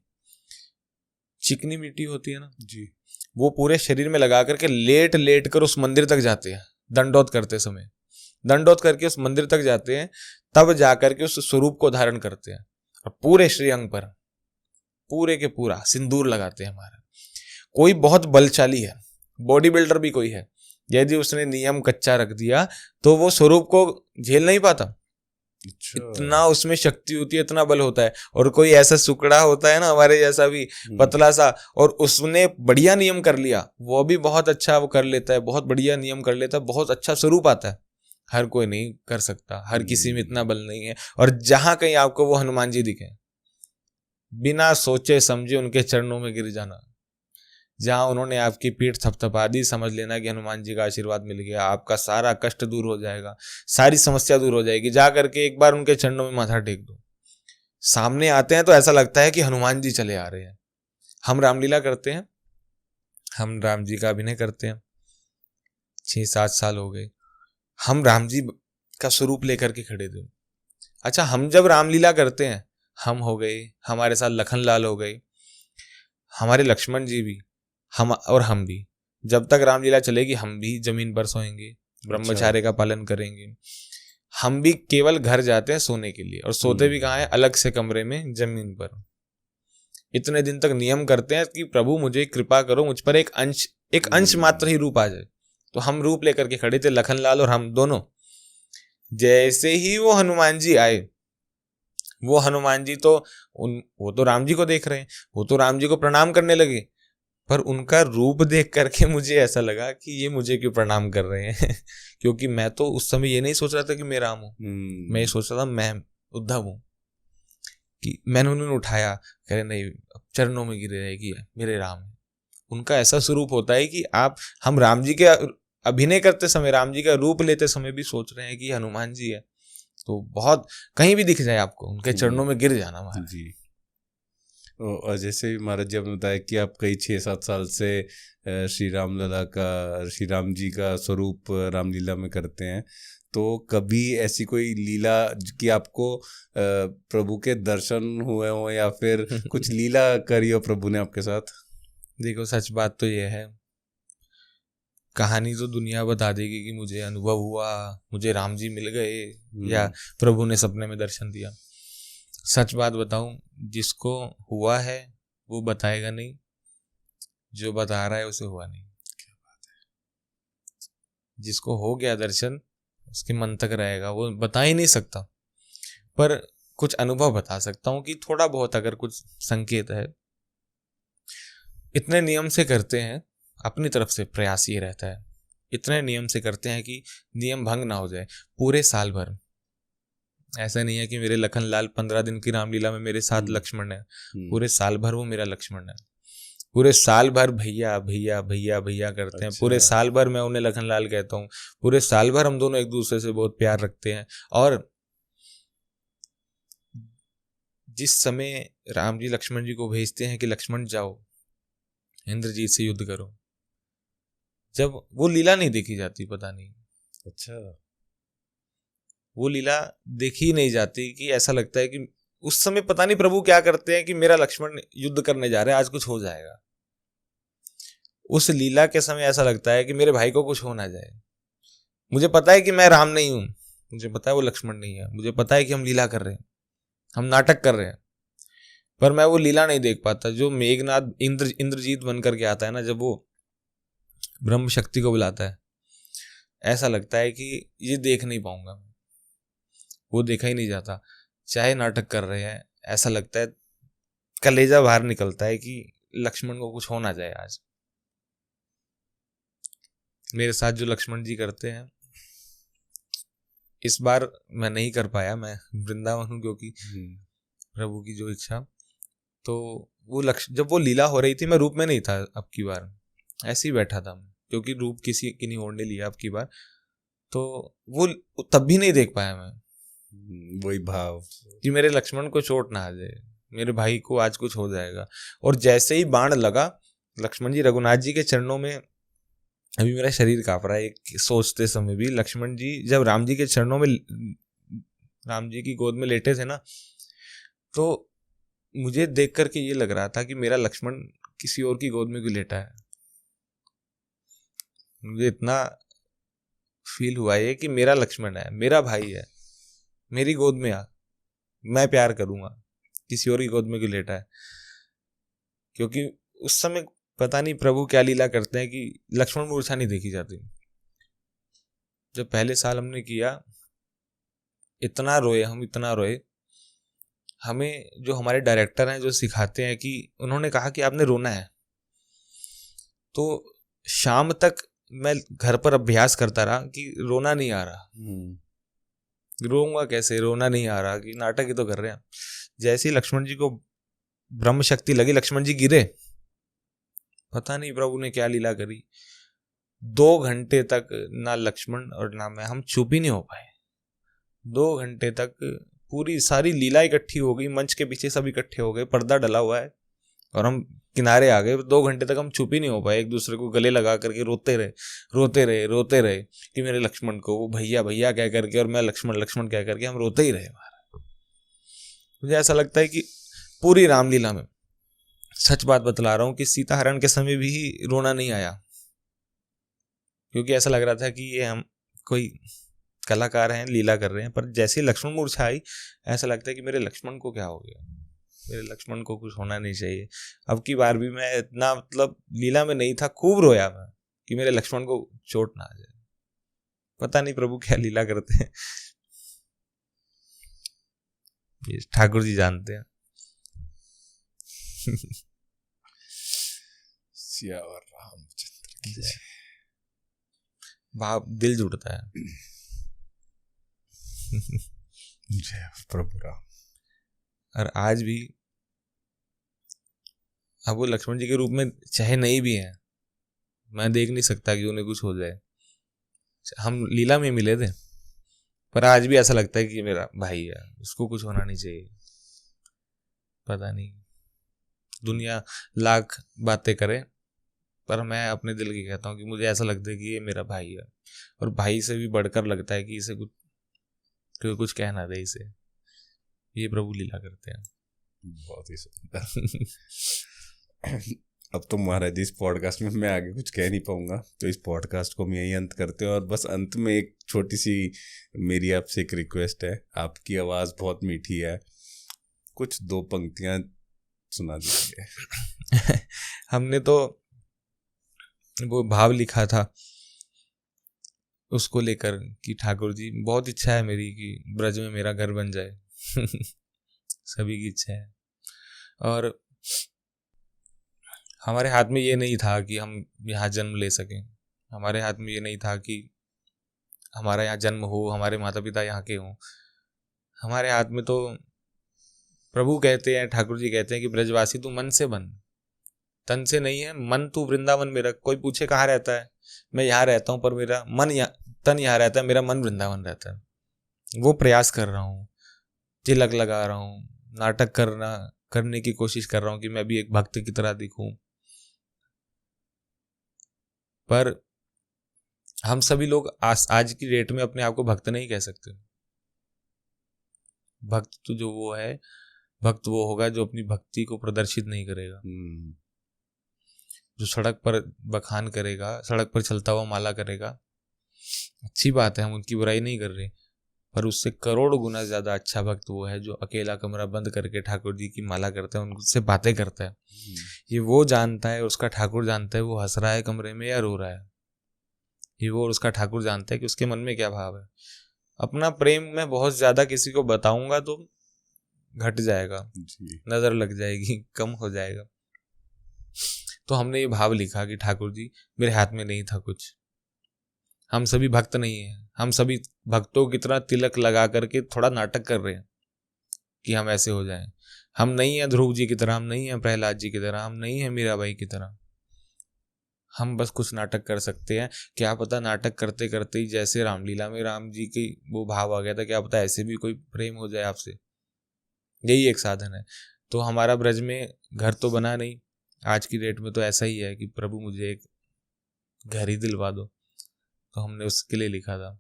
चिकनी मिट्टी होती है ना जी, वो पूरे शरीर में लगा करके लेट लेट कर उस मंदिर तक जाते हैं। दंडोत करते समय, दंडोत करके उस मंदिर तक जाते हैं, तब जाकर के उस स्वरूप को धारण करते हैं और पूरे श्रीअंग पर पूरे के पूरा सिंदूर लगाते हैं। हमारा कोई बहुत बलशाली है, बॉडी बिल्डर भी कोई है, यदि उसने नियम कच्चा रख दिया तो वो स्वरूप को झेल नहीं पाता। अच्छा, इतना उसमें शक्ति होती है, इतना बल होता है। और कोई ऐसा सुकड़ा होता है ना हमारे जैसा भी पतला सा, और उसने बढ़िया नियम कर लिया, वो भी बहुत अच्छा वो कर लेता है, बहुत बढ़िया नियम कर लेता है, बहुत अच्छा स्वरूप आता है। हर कोई नहीं कर सकता, हर किसी में इतना बल नहीं है। और जहां कहीं आपको वो हनुमान जी दिखे, बिना सोचे समझे उनके चरणों में गिर जाना। जहां उन्होंने आपकी पीठ थपथपा दी, समझ लेना कि हनुमान जी का आशीर्वाद मिल गया, आपका सारा कष्ट दूर हो जाएगा, सारी समस्या दूर हो जाएगी। जा करके एक बार उनके चरणों में माथा टेक दो। सामने आते हैं तो ऐसा लगता है कि हनुमान जी चले आ रहे हैं। हम रामलीला करते हैं, हम राम जी का अभिनय करते हैं, 6-7 साल हो गए, हम राम जी का स्वरूप लेकर के खड़े थे। अच्छा, हम जब रामलीला करते हैं, हम हो गए, हमारे साथ लखन लाल हो गए, हमारे लक्ष्मण जी भी, हम भी, जब तक रामलीला चलेगी हम भी जमीन पर सोएंगे, ब्रह्मचार्य का पालन करेंगे। हम भी केवल घर जाते हैं सोने के लिए, और सोते भी कहाँ है? अलग से कमरे में, जमीन पर। इतने दिन तक नियम करते हैं कि प्रभु मुझे कृपा करो, मुझ पर एक अंश मात्र ही रूप आ जाए। तो हम रूप लेकर के खड़े थे, लखन लाल और हम दोनों। जैसे ही वो हनुमान जी आए, वो हनुमान जी तो वो तो राम जी को देख रहे हैं, वो तो राम जी को प्रणाम करने लगे, पर उनका रूप देख करके मुझे ऐसा लगा कि ये मुझे क्यों प्रणाम कर रहे हैं क्योंकि मैं तो उस समय ये नहीं सोच रहा था कि मैं राम हूं, मैं ये सोच रहा था मैं उद्धव हूं। कि मैंने उन्हें उठाया, कह रहे नहीं, चरणों में गिरे रहेगी, मेरे राम है। उनका ऐसा स्वरूप होता है कि हम राम जी के अभिनय करते समय, राम जी का रूप लेते समय भी सोच रहे हैं कि हनुमान जी है। तो बहुत, कहीं भी दिख जाए आपको, उनके चरणों में गिर जाना महाराज जी। और जैसे महाराज जी आपने बताया कि आप कई 6-7 साल से श्री राम जी का स्वरूप रामलीला में करते हैं, तो कभी ऐसी कोई लीला कि आपको प्रभु के दर्शन हुए हो या फिर कुछ लीला करी हो प्रभु ने आपके साथ? देखो, सच बात तो ये है, कहानी तो दुनिया बता देगी कि मुझे अनुभव हुआ, मुझे राम जी मिल गए या प्रभु ने सपने में दर्शन दिया। सच बात बताऊं, जिसको हुआ है वो बताएगा नहीं, जो बता रहा है उसे हुआ नहीं। क्या बात है। जिसको हो गया दर्शन, उसके मन तक रहेगा, वो बता ही नहीं सकता। पर कुछ अनुभव बता सकता हूं कि थोड़ा बहुत अगर कुछ संकेत है। इतने नियम से करते हैं, अपनी तरफ से प्रयास ये रहता है इतने नियम से करते हैं कि नियम भंग ना हो जाए पूरे साल भर। ऐसा नहीं है कि मेरे लखनलाल 15 दिन की रामलीला में मेरे साथ लक्ष्मण है, पूरे साल भर वो मेरा लक्ष्मण है। पूरे साल भर भैया भैया भैया भैया करते हैं। पूरे साल भर मैं उन्हें लखनलाल कहता हूँ। पूरे साल भर हम दोनों एक दूसरे से बहुत प्यार रखते हैं। और जिस समय राम जी लक्ष्मण जी को भेजते हैं कि लक्ष्मण जाओ इंद्रजीत से युद्ध करो, जब वो लीला नहीं देखी जाती, पता नहीं, अच्छा, वो लीला देखी नहीं जाती कि ऐसा लगता है कि उस समय पता नहीं प्रभु क्या करते हैं कि मेरा लक्ष्मण युद्ध करने जा रहा है, आज कुछ हो जाएगा। उस लीला के समय ऐसा लगता है कि मेरे भाई को कुछ हो ना जाए। मुझे पता है कि मैं राम नहीं हूं, मुझे पता है वो लक्ष्मण नहीं है, मुझे पता है कि हम लीला कर रहे हैं, हम नाटक कर रहे हैं, पर मैं वो लीला नहीं देख पाता। जो मेघनाद इंद्रजीत बन करके आता है ना, जब वो ब्रह्म शक्ति को बुलाता है, ऐसा लगता है कि ये देख नहीं पाऊंगा, वो देखा ही नहीं जाता। चाहे नाटक कर रहे हैं, ऐसा लगता है, कलेजा बाहर निकलता है कि लक्ष्मण को कुछ हो ना जाए आज। मेरे साथ जो लक्ष्मण जी करते हैं, इस बार मैं नहीं कर पाया, मैं वृंदावन हूँ क्योंकि प्रभु की जो इच्छा। तो वो जब वो लीला हो रही थी, मैं रूप में नहीं था अब की बार, ऐसे ही बैठा था मैं, क्योंकि रूप किसी की नहीं ओढ़ने लिया अब की बार। तो वो तब भी नहीं देख पाया मैं, वही भाव कि मेरे लक्ष्मण को चोट ना आ जाए, मेरे भाई को आज कुछ हो जाएगा। और जैसे ही बाण लगा लक्ष्मण जी, रघुनाथ जी के चरणों में, अभी मेरा शरीर कांप रहा है एक सोचते समय भी। लक्ष्मण जी जब राम जी के चरणों में, राम जी की गोद में लेटे थे ना, तो मुझे देख करके ये लग रहा था कि मेरा लक्ष्मण किसी और की गोद में क्यों लेटा है। मुझे इतना फील हुआ ये कि मेरा लक्ष्मण है, मेरा भाई है, मेरी गोद में आ, मैं प्यार करूंगा, किसी और की गोद में क्यों लेटा है। क्योंकि उस समय पता नहीं प्रभु क्या लीला करते हैं कि लक्ष्मण मूर्छा नहीं देखी जाती। जब पहले साल हमने किया, इतना रोए हम, इतना रोए। हमें जो हमारे डायरेक्टर हैं, जो सिखाते हैं, कि उन्होंने कहा कि आपने रोना है। तो शाम तक मैं घर पर अभ्यास करता रहा कि रोना नहीं आ रहा, रोऊंगा कैसे, रोना नहीं आ रहा, कि नाटक ही तो कर रहे हैं। जैसे ही लक्ष्मण जी को ब्रह्म शक्ति लगी, लक्ष्मण जी गिरे, पता नहीं प्रभु ने क्या लीला करी, 2 घंटे तक ना लक्ष्मण और ना मैं, हम चुप ही नहीं हो पाए। 2 घंटे तक पूरी सारी लीला इकट्ठी हो गई, मंच के पीछे सब इकट्ठे हो गए, पर्दा डला हुआ है और हम किनारे आ गए। 2 घंटे तक हम चुप ही नहीं हो पाए, एक दूसरे को गले लगा करके रोते रहे रोते रहे रोते रहे कि मेरे लक्ष्मण को, वो भैया भैया कह करके, और मैं लक्ष्मण लक्ष्मण कह करके, हम रोते ही रहे। मुझे ऐसा लगता है कि पूरी रामलीला में, सच बात बतला रहा हूँ, कि सीता हरण के समय भी रोना नहीं आया, क्योंकि ऐसा लग रहा था कि ये हम कोई कलाकार हैं, लीला कर रहे हैं। पर जैसे लक्ष्मण मूर्छा आई, ऐसा लगता है कि मेरे लक्ष्मण को क्या हो गया, मेरे लक्ष्मण को कुछ होना नहीं चाहिए। अब की बार भी मैं इतना, मतलब लीला में नहीं था, खूब रोया मैं कि मेरे लक्ष्मण को चोट ना आ जाए। पता नहीं प्रभु क्या लीला करते हैं, ये ठाकुर जी जानते हैं। सियावर रामचंद्र की जय। भाव दिल जुड़ता है। जय प्रभु राम। और आज भी अब वो लक्ष्मण जी के रूप में चाहे नहीं भी है, मैं देख नहीं सकता कि उन्हें कुछ हो जाए। हम लीला में मिले थे, पर आज भी ऐसा लगता है कि मेरा भाई है, उसको कुछ होना नहीं चाहिए। पता नहीं, दुनिया लाख बातें करे, पर मैं अपने दिल की कहता हूँ कि मुझे ऐसा लगता है कि ये मेरा भाई है। और भाई से भी बढ़कर लगता है कि इसे कुछ कहना दे इसे। ये प्रभु लीला करते हैं। बहुत ही सुंदर। अब तो महाराज जी, इस पॉडकास्ट में मैं आगे कुछ कह नहीं पाऊंगा, तो इस पॉडकास्ट को हम यही अंत करते हैं। और बस अंत में एक छोटी सी मेरी आपसे एक रिक्वेस्ट है, आपकी आवाज़ बहुत मीठी है, कुछ 2 पंक्तियां सुना दीजिए। हमने तो वो भाव लिखा था उसको लेकर कि ठाकुर जी, बहुत इच्छा है मेरी कि ब्रज में मेरा घर बन जाए। सभी की इच्छा है, और हमारे हाथ में ये नहीं था कि हम यहाँ जन्म ले सकें। हमारे हाथ में ये नहीं था कि हमारा यहाँ जन्म हो, हमारे माता पिता यहाँ के हों। हमारे हाथ में तो प्रभु कहते हैं, ठाकुर जी कहते हैं कि ब्रजवासी तू मन से बन, तन से नहीं है। मन तू वृंदावन में रख। कोई पूछे कहाँ रहता है, मैं यहाँ रहता हूँ, पर मेरा मन तन यहाँ रहता है, मेरा मन वृंदावन रहता है। वो प्रयास कर रहा हूँ, तिलक लगा रहा हूँ, नाटक करने की कोशिश कर रहा हूँ कि मैं भी एक भक्त की तरह दिखूं। पर हम सभी लोग आज की डेट में अपने आप को भक्त नहीं कह सकते। भक्त तो जो वो है, भक्त वो होगा जो अपनी भक्ति को प्रदर्शित नहीं करेगा, जो सड़क पर बखान करेगा, सड़क पर चलता हुआ माला करेगा। अच्छी बात है, हम उनकी बुराई नहीं कर रहे, पर उससे करोड़ गुना ज्यादा अच्छा भक्त वो है जो अकेला कमरा बंद करके ठाकुर जी की माला करता है, उनसे बातें करता है। ये वो जानता है, उसका ठाकुर जानता है वो हंस रहा है कमरे में या रो रहा है। ये वो और उसका ठाकुर जानता है कि उसके मन में क्या भाव है। अपना प्रेम मैं बहुत ज्यादा किसी को बताऊंगा तो घट जाएगा, नजर लग जाएगी, कम हो जाएगा। तो हमने ये भाव लिखा कि ठाकुर जी मेरे हाथ में नहीं था कुछ, हम सभी भक्त नहीं हैं, हम सभी भक्तों की तरह तिलक लगा करके थोड़ा नाटक कर रहे हैं कि हम ऐसे हो जाएं। हम नहीं हैं ध्रुव जी की तरह, हम नहीं हैं प्रहलाद जी की तरह, हम नहीं हैं मीराबाई की तरह। हम बस कुछ नाटक कर सकते हैं। क्या पता नाटक करते करते ही जैसे रामलीला में राम जी की वो भाव आ गया था, क्या पता ऐसे भी कोई प्रेम हो जाए आपसे। यही एक साधन है। तो हमारा ब्रज में घर तो बना नहीं, आज की डेट में तो ऐसा ही है कि प्रभु मुझे एक घर ही दिलवा दो। तो हमने उसके लिए लिखा था,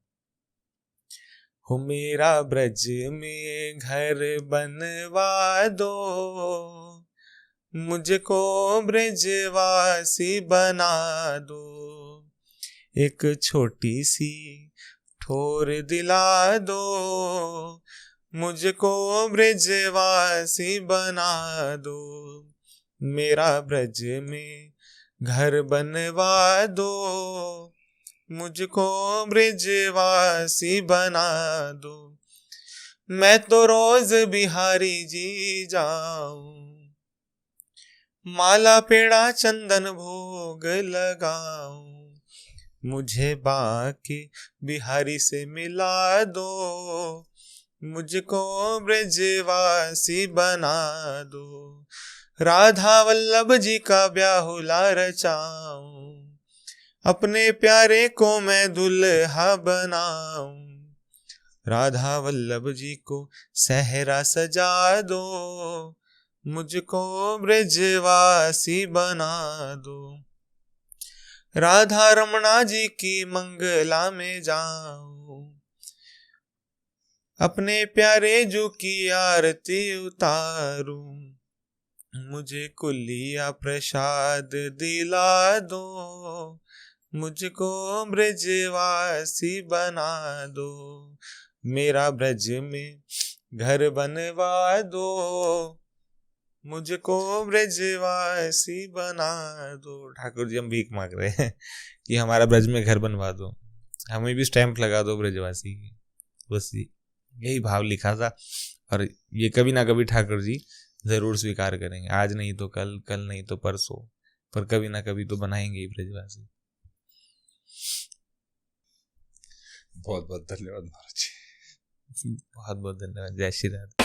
हो मेरा ब्रज में घर बनवा दो, मुझको ब्रजवासी बना दो, एक छोटी सी ठोर दिला दो, मुझको ब्रजवासी बना दो, मेरा ब्रज में घर बनवा दो, मुझको ब्रजवासी बना दो, मैं तो रोज बिहारी जी जाऊं, माला पेड़ा चंदन भोग लगाऊं, मुझे बाकी बिहारी से मिला दो, मुझको ब्रजवासी बना दो, राधा वल्लभ जी का ब्याहुला रचाऊं, अपने प्यारे को मैं दुल्हा बनाऊं, राधा वल्लभ जी को सहरा सजा दो, मुझको ब्रजवासी बना दो, राधा रमणा जी की मंगला में जाऊं, अपने प्यारे जो की आरती उतारूं, मुझे कुलिया प्रसाद दिला दो, मुझको ब्रजवासी बना दो, मेरा ब्रज में घर बनवा दो, मुझको ब्रजवासी बना दो। ठाकुर जी हम भीख मांग रहे हैं कि हमारा ब्रज में घर बनवा दो, हमें भी स्टैंप लगा दो ब्रजवासी की। बस यही भाव लिखा था, और ये कभी ना कभी ठाकुर जी जरूर स्वीकार करेंगे। आज नहीं तो कल, कल नहीं तो परसों, पर कभी ना कभी तो बनाएंगे ही ब्रजवासी। बहुत बहुत धन्यवाद महाराज जी। बहुत बहुत धन्यवाद। जय श्री राधे।